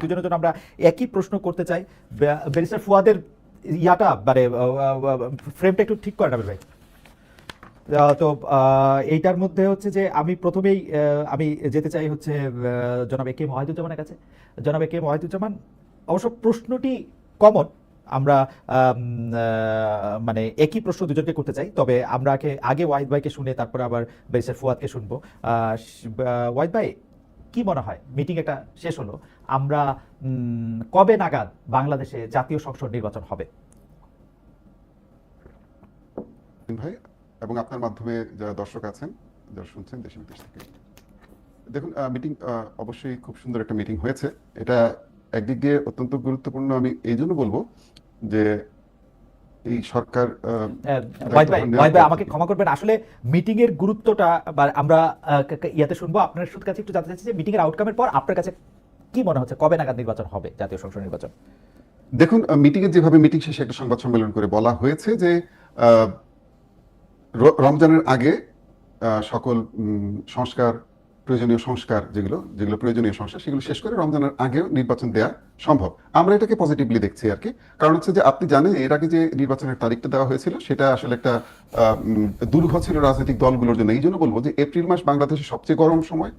দুজনের জন্য আমরা একই প্রশ্ন করতে চাই। ব্যারিস্টার ফুয়াদের ইয়াটা মানে ফ্রেমটা একটু ঠিক করে নেবেন ভাই। তো এইটার মধ্যে হচ্ছে যে আমি প্রথমেই আমি যেতে চাই হচ্ছে জনাব এ কে এম ওয়াহিদুজ্জামানের কাছে। জনাব এ কে এম ওয়াহিদুজ্জামান, অবশ্য প্রশ্নটি কমন, আমরা মানে একই প্রশ্ন দুজনকে করতে চাই, তবে আমরা আগে ওয়াহিদ ভাইকে শুনে তারপরে আবার ব্যারিস্টার ফুয়াদকে শুনবো। ওয়াহিদ ভাই, কি মনে হয়, মিটিং একটা শেষ হলো, আমরা কবে নাগাদ বাংলাদেশে জাতীয় সংসদ নির্বাচন হবে? ভাই এবং আপনার মাধ্যমে যারা দর্শক আছেন, যারা শুনছেন দেশ বিদেশ থেকে, দেখুন মিটিং অবশ্যই খুব সুন্দর একটা মিটিং হয়েছে। এটা একদিক দিয়ে অত্যন্ত গুরুত্বপূর্ণ। আমি এই জন্য বলবো যে এই সরকার ওয়াহিদ ভাই আমাকে ক্ষমা করবেন, আসলে মিটিং এর গুরুত্বটা আমরা ইয়াতে শুনবো। আপনার কাছে একটু জানতে চাচ্ছি যে মিটিং এর আউটকামের পর আপনার কাছে কি মনে হচ্ছে কবে নাগাদ নির্বাচন হবে, জাতীয় সংসদ নির্বাচন? দেখুন, মিটিং এর যেভাবে মিটিং শেষে একটা সংবাদ সম্মেলন করে বলা হয়েছে যে রমজানের আগে সকল সংস্কার, প্রয়োজনীয় সংস্কার যেগুলো প্রয়োজনীয় সংস্কার, সেগুলো শেষ করে রমজানের আগেও নির্বাচন দেওয়া সম্ভব। আমরা এটাকে পজিটিভলি দেখছি আর কি। কারণ হচ্ছে যে আপনি জানেন এর আগে যে নির্বাচনের তারিখটা দেওয়া হয়েছিল সেটা আসলে একটা দুর্ঘ ছিল রাজনৈতিক দলগুলোর জন্য। এই জন্য বলবো যে এপ্রিল মাস বাংলাদেশের সবচেয়ে গরম সময়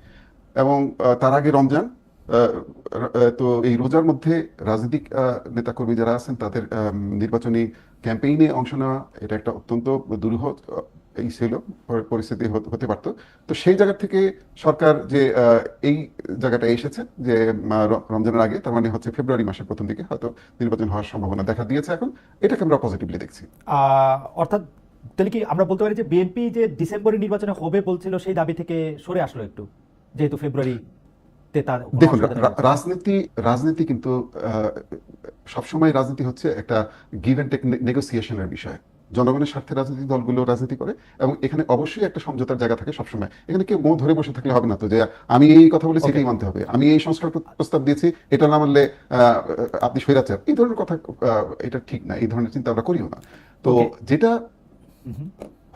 এবং তার আগে রমজান। তো এই রোজার মধ্যে রাজনৈতিক নেতাকর্মী যারা আছেন তাদের নির্বাচনী ক্যাম্পেইনে অংশ নেওয়া, এটা একটা অত্যন্ত দুরূহ এই ছিল পরিস্থিতি হতে পারত। তো সেই জায়গা থেকে সরকার যে এই জায়গাটা এসেছে যে রমজানের আগে, তার মানে হচ্ছে ফেব্রুয়ারি মাসের প্রথম দিকে হয়তো নির্বাচন হওয়ার সম্ভাবনা দেখা দিয়েছে। এখন এটাকে আমরা পজিটিভলি দেখছি। অর্থাৎ তাহলে কি আমরা বলতে পারি যে বিএনপি যে ডিসেম্বরে নির্বাচনে হবে বলছিল সেই দাবি থেকে সরে আসলো একটু, যেহেতু ফেব্রুয়ারি? দেখুন, রাজনীতি কিন্তু সবসময় রাজনীতি হচ্ছে একটা গিভ অ্যান্ড টেক নেগোসিয়েশনের বিষয়। জনগণের স্বার্থে রাজনৈতিক দলগুলো রাজনীতি করে এবং এখানে অবশ্যই একটা সমঝোতার জায়গা থাকে সবসময়। এখানে কেউ মুখ ধরে বসে থাকলে হবে না তো যে আমি এই কথা বলেছি এটাই মানতে হবে, আমি এই সংস্কার প্রস্তাব দিয়েছি এটা না মানলে আপনি স্বৈরাচার, এই ধরনের কথা এটা ঠিক না। এই ধরনের চিন্তা আমরা করিও না। তো যেটা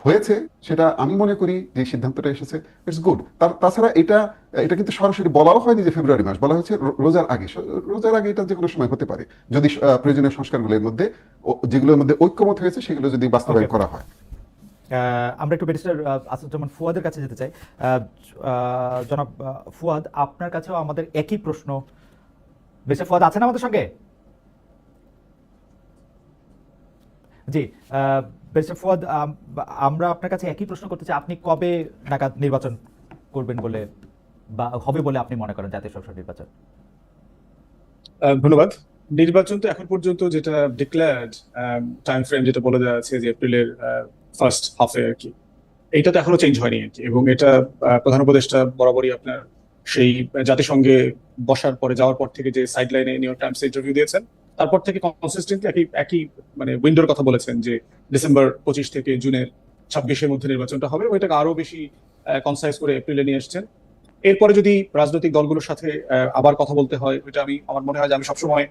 হয়েছে সেটা আমি মনে করি যে সিদ্ধান্তটা এসেছে ইটস গুড। তাছাড়া এটা কিন্তু সরাসরি বলাও হয়নি যে ফেব্রুয়ারি মাস, বলা হয়েছে রোজার আগে। রোজার আগে এটা যে কোনো সময় হতে পারে যদি প্রয়োজনীয় সংস্কারগুলোর মধ্যে, যেগুলোর মধ্যে ঐক্যমত হয়েছে, সেগুলো যদি বাস্তবায়ন করা হয়। আমরা একটু ব্যারিস্টার আসাদুজ্জামান ফুয়াদের কাছে যেতে চাই। জনাব ফুয়াদ, আপনার কাছেও আমাদের একই প্রশ্ন। ব্যারিস্টার ফুয়াদ আছেন আমাদের সঙ্গে? জি, ব্যারিস্টার ফুয়াদ, আমরা আপনার কাছে একই প্রশ্ন করতে চাই, আপনি কবে নাগাদ নির্বাচন করবেন বলে বা হবে বলে আপনি মনে করেন জাতীয় সংসদ নির্বাচন? ধন্যবাদ। নির্বাচন তো এখন পর্যন্ত যেটা ডিক্লেয়ার্ড টাইম ফ্রেম যেটা বলে দেওয়া আছে যে এপ্রিলের ফার্স্ট হাফে আর কি, এইটা তো এখনো চেঞ্জ হয়নি আর কি। এবং এটা প্রধান উপদেষ্টা বরাবরই আপনার সেই জাতিসংঘে বসার পরে যাওয়ার পর থেকে যে সাইডলাইনে নিউ ইয়র্ক টাইমস ইন্টারভিউ দিয়েছেন, তারপর থেকে কনসিস্টেন্টলি একই মানে উইন্ডোর কথা বলেছেন যে ডিসেম্বর 25 থেকে জুনের 26-এর মধ্যে নির্বাচনটা হবে। ওইটাকে আরো বেশি কনসাইজ করে এপ্রিলে নিয়ে এসেছেন। এরপরে যদি রাজনৈতিক দলগুলোর সাথে আবার কথা বলতে হয়, ওইটা আমার মনে হয় যে আমি সবসময়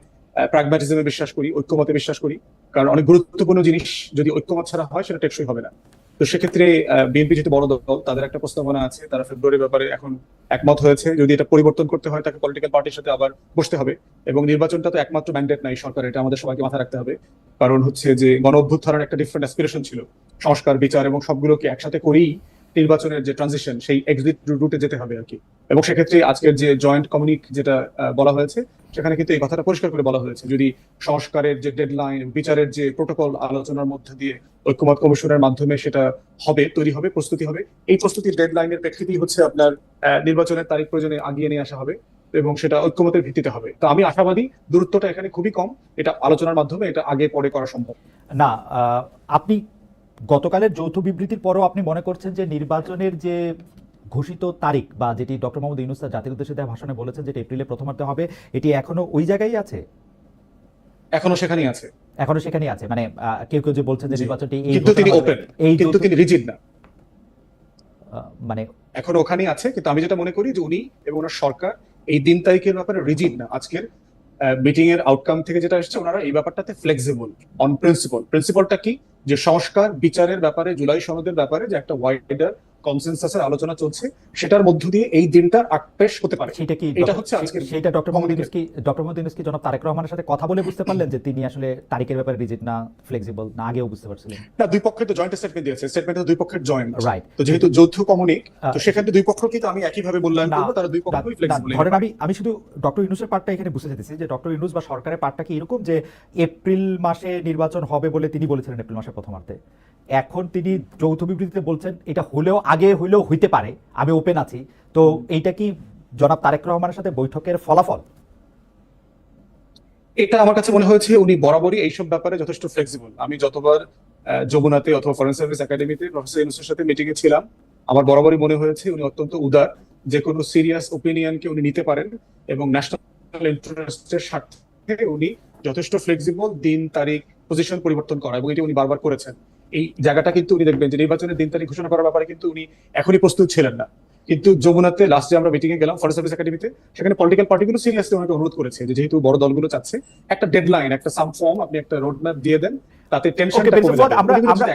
প্র্যাগম্যাটিজমে বিশ্বাস করি, ঐক্যমতে বিশ্বাস করি। কারণ অনেক গুরুত্বপূর্ণ জিনিস যদি ঐক্যমত ছাড়া হয় সেটা টেকসই হবে না। তো সেক্ষেত্রে বিএনপি যেহেতু বড় দল, তাদের একটা প্রস্তাবনা আছে, তারা ফেব্রুয়ারির ব্যাপারে এখন একমত হয়েছে। যদি এটা পরিবর্তন করতে হয় তাকে পলিটিক্যাল পার্টির সাথে আবার বসতে হবে। এবং নির্বাচনটা তো একমাত্র ম্যান্ডেট নাই সরকার, এটা আমাদের সবাইকে মাথায় রাখতে হবে। কারণ হচ্ছে যে গণ অভ্যুত্থানের একটা ডিফারেন্ট অ্যাসপিরেশন ছিল, সংস্কার, বিচার এবং সবগুলোকে একসাথে করেই নির্বাচনের যে ট্রানজিশন সেই এক্সিট রুটে যেতে হবে আর কি। এবং সেক্ষেত্রে আজকের যে জয়েন্ট কমিউনিক যেটা বলা হয়েছে, সেখানে কিন্তু এই কথাটা পরিষ্কার করে বলা হয়েছে, যদি সংস্কারের যে ডেডলাইন, বিচারের যে প্রোটোকল আলোচনার মধ্যে দিয়ে ঐক্যমত কমিশনের মাধ্যমে সেটা হবে, তৈরি হবে, প্রস্তুতি হবে, এই প্রস্তুতির ডেডলাইনের প্রেক্ষিতেই হচ্ছে আপনার নির্বাচনের তারিখ প্রয়োজনে আগিয়ে নিয়ে আসা হবে এবং সেটা ঐক্যমতের ভিত্তিতে হবে। তো আমি আশাবাদী দূরত্বটা এখানে খুবই কম, এটা আলোচনার মাধ্যমে এটা আগে পরে করা সম্ভব না। আপনি গতকালের যৌথ বিবৃতির পরও আপনি মনে করছেন যে নির্বাচনের যে ঘোষিত তারিখ বা যেটি ডক্টর মোহাম্মদ ইউনূস জাতির উদ্দেশ্যে দেওয়া ভাষণে বলেছেন যেটা এপ্রিলের প্রথমার্ধে হবে, এটি এখনো ওই জায়গায় আছে? এখনো সেখানেই আছে, এখনো সেখানেই আছে। মানে কেউ কেউ যে বলছেন যে নির্বাচনটি কিন্তু তিনি ওপেন, কিন্তু তিনি রিজিড না, মানে এখনো ওখানেই আছে। কিন্তু আমি যেটা মনে করি যে উনি এবং ওনার সরকার এই দিন তারিখের ব্যাপারে রিজিড না। আজকের মিটিং এর আউটকাম থেকে যেটা এসেছে, ওনারা এই ব্যাপারটাতে ফ্লেক্সিবল অন প্রিন্সিপল। প্রিন্সিপলটা কি? যে সংস্কার বিচারের ব্যাপারে, জুলাই সনদের ব্যাপারে যে একটা ওয়াইডার কনসেনসাসের আলোচনা চলছে, সেটার মধ্য দিয়ে এই দিনটার আকপেশ হতে পারে। সেটা কি এটা হচ্ছে আজকের সেটা ডক্টর মোহাম্মদ ইউনূস কি জনাব তারেক রহমানের সাথে কথা বলে বুঝতে পারলেন যে তিনি আসলে তারিখের ব্যাপারে রিজিড না, ফ্লেক্সিবল না, আগেও বুঝতে পারছিলেন? না, দুই পক্ষের তো জয়েন্ট স্টেটমেন্ট দিয়েছে, স্টেটমেন্টে দুই পক্ষের জয়েন্ট, রাইট। তো যেহেতু যৌথ কমিউনিক, তো সেখানে দুই পক্ষকে তো আমি একইভাবে মূল্যায়ন করব, তারা দুই পক্ষই ফ্লেক্সিবল। ধরেন আমি শুধু ডক্টর ইউনূসের পার্টটা এখানে বুঝতে চাইতেছি যে ডক্টর ইউনূস বা সরকারের পার্টটা কি এরকম যে এপ্রিল মাসে নির্বাচন হবে বলে তিনি বলেছিলেন এপ্রিল মাসের প্রথমার্ধে, এখন তিনি যৌথ বিবৃতিতে বলছেন এটা হলেও আগে হইলেও হইতে পারে, আমি ওপেন আছি, তো এইটা কি জনাব তারেক রহমানের সাথে বৈঠকের ফলাফল? এটা আমার কাছে মনে হয়েছে উনি বরাবরই এইসব ব্যাপারে যথেষ্ট ফ্লেক্সিবল। আমি যতবার যমুনাতে অথবা ফরেন সার্ভিস একাডেমিতে প্রফেসর ইউনূসের সাথে মিটিং এ ছিলাম, আমার বরাবরই মনে হয়েছে উনি অত্যন্ত উদার, যে কোনো সিরিয়াস ওপিনিয়নকে উনি নিতে পারেন এবং ন্যাশনাল ইন্টারেস্টের স্বার্থে উনি যথেষ্ট ফ্লেক্সিবল, দিন তারিখ পজিশন পরিবর্তন করা, এবং এটি উনি বারবার করেছেন। এই জায়গাটা কিন্তু উনি দেখবেন যে নির্বাচনের দিন তারিখ ঘোষণা করার ব্যাপারে কিন্তু উনি এখনই প্রস্তুত ছিলেন না, কিন্তু যমুনাতে লাস্টে আমরা মিটিং এ গেলাম ফরেন সার্ভিস একাডেমিতে, সেখানে পলিটিক্যাল পার্টিগুলো সিরিয়াসলি ওনাকে অনুরোধ করেছে যে যেহেতু বড় দলগুলো চাচ্ছে একটা ডেডলাইন, একটা সাম ফর্ম, আপনি একটা রোড ম্যাপ দিয়ে দেন, তাতে টেনশনটা কমে যাবে।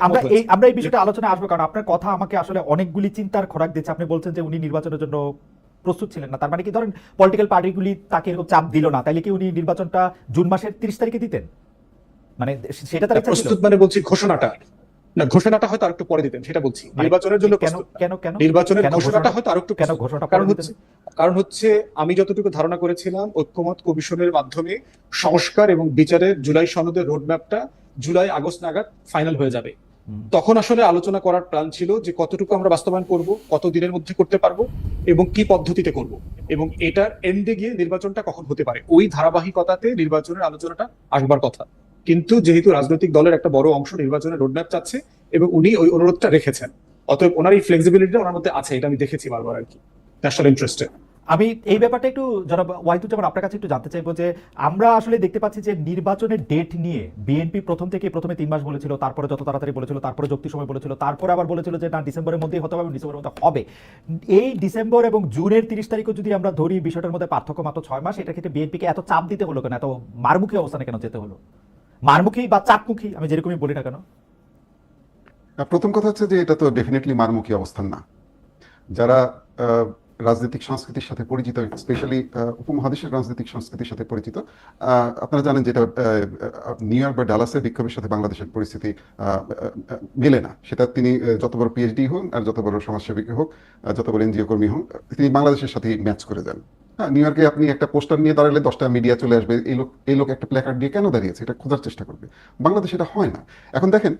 আমরা এই বিষয়টা আলোচনা আসবো, কারণ আপনার কথা আমাকে আসলে অনেকগুলি চিন্তার খোরাক দিচ্ছে। আপনি বলছেন যে উনি নির্বাচনের জন্য প্রস্তুত ছিলেন না, তার মানে কি ধরেন পলিটিক্যাল পার্টিগুলি তাকে এরকম চাপ দিল না, তাইলে কি উনি নির্বাচনটা জুন মাসের 30 তারিখে দিতেন? মানে সেটা তার ইচ্ছা ছিল? প্রস্তুত মানে বলছি ঘোষণাটা না, ঘোষণাটা হয়তো আরেকটু পরে দিতেন, সেটা বলছি। নির্বাচনের জন্য কেন কেন কেন নির্বাচনের ঘোষণাটা হয়তো আরেকটু কেন ঘোষণাটা কারণ হচ্ছে আমি যতটুকু ধারণা করেছিলাম ঐক্যমত কমিশনের মাধ্যমে সংস্কার এবং বিচারের জুলাই সনদের রোডম্যাপটা জুলাই আগস্ট নাগাদ ফাইনাল হয়ে যাবে। তখন আসলে আলোচনা করার প্ল্যান ছিল যে কতটুকু আমরা বাস্তবায়ন করব, কত দিনের মধ্যে করতে পারবো এবং কি পদ্ধতিতে করব, এবং এটার এন্ডে গিয়ে নির্বাচনটা কখন হতে পারে, ওই ধারাবাহিকতাতে নির্বাচনের আলোচনাটা আসবার কথা। কিন্তু যেহেতু রাজনৈতিক দলের একটা বড় অংশ নির্বাচনের রোডম্যাপ চাচ্ছে এবং উনি ওই অনুরোধটা রেখেছেন, অতএব ওনার এই ফ্লেক্সিবিলিটিটা ওনার মধ্যে আছে, এটা আমি দেখেছি বারবার আর কি, ন্যাশনাল ইন্টারেস্টে। আমি এই ব্যাপারটা একটু জনাব ওয়াহিদুজ্জামান আপনার কাছে একটু জানতে চাইবো যে আমরা আসলে দেখতে পাচ্ছি যে নির্বাচনের ডেট নিয়ে বিএনপি প্রথমে 3 মাস বলেছিল, তারপরে যত তাড়াতাড়ি বলেছিল, তারপরে যুক্তি সময় বলেছিল, তারপরে আবার বলেছিল যে না ডিসেম্বরের মধ্যেই হতে হবে, ডিসেম্বরের মধ্যে হবে। এই ডিসেম্বর এবং জুনের 30 তারিখও যদি আমরা ধরি, বিষয়টার মধ্যে পার্থক্য মাত্র 6 মাস, এটার ক্ষেত্রে বিএনপিকে এত চাপ দিতে হলো কেন, এত মারমুখী অবস্থানে কেন যেতে হলো? মারমুখী বা চাপমুখী আমি যেরকমই বলি না কেন। প্রথম কথা হচ্ছে যে এটা তো ডেফিনেটলি মারমুখী অবস্থান না। যারা রাজনৈতিক সংস্কৃতির সাথে পরিচিত, স্পেশালি উপমহাদেশের রাজনৈতিক সংস্কৃতির সাথে পরিচিত, আপনারা জানেন যেটা নিউ ইয়র্ক বা ডালাসের বিক্ষোভের সাথে বাংলাদেশের পরিস্থিতি মেলে না। সেটা তিনি যত বড় পিএইচডি হোক আর যত বড় সমাজসেবী হোক, যত বড় এনজিও কর্মী হোক, তিনি বাংলাদেশের সাথে ম্যাচ করে যান। হ্যাঁ, নিউ ইয়র্কে আপনি একটা পোস্টার নিয়ে দাঁড়ালে 10টা মিডিয়া চলে আসবে, এই লোক একটা প্ল্যাকার্ড দিয়ে কেন দাঁড়িয়েছে, এটা খোঁজার চেষ্টা করবে। বাংলাদেশে এটা হয় না। এখন দেখেন,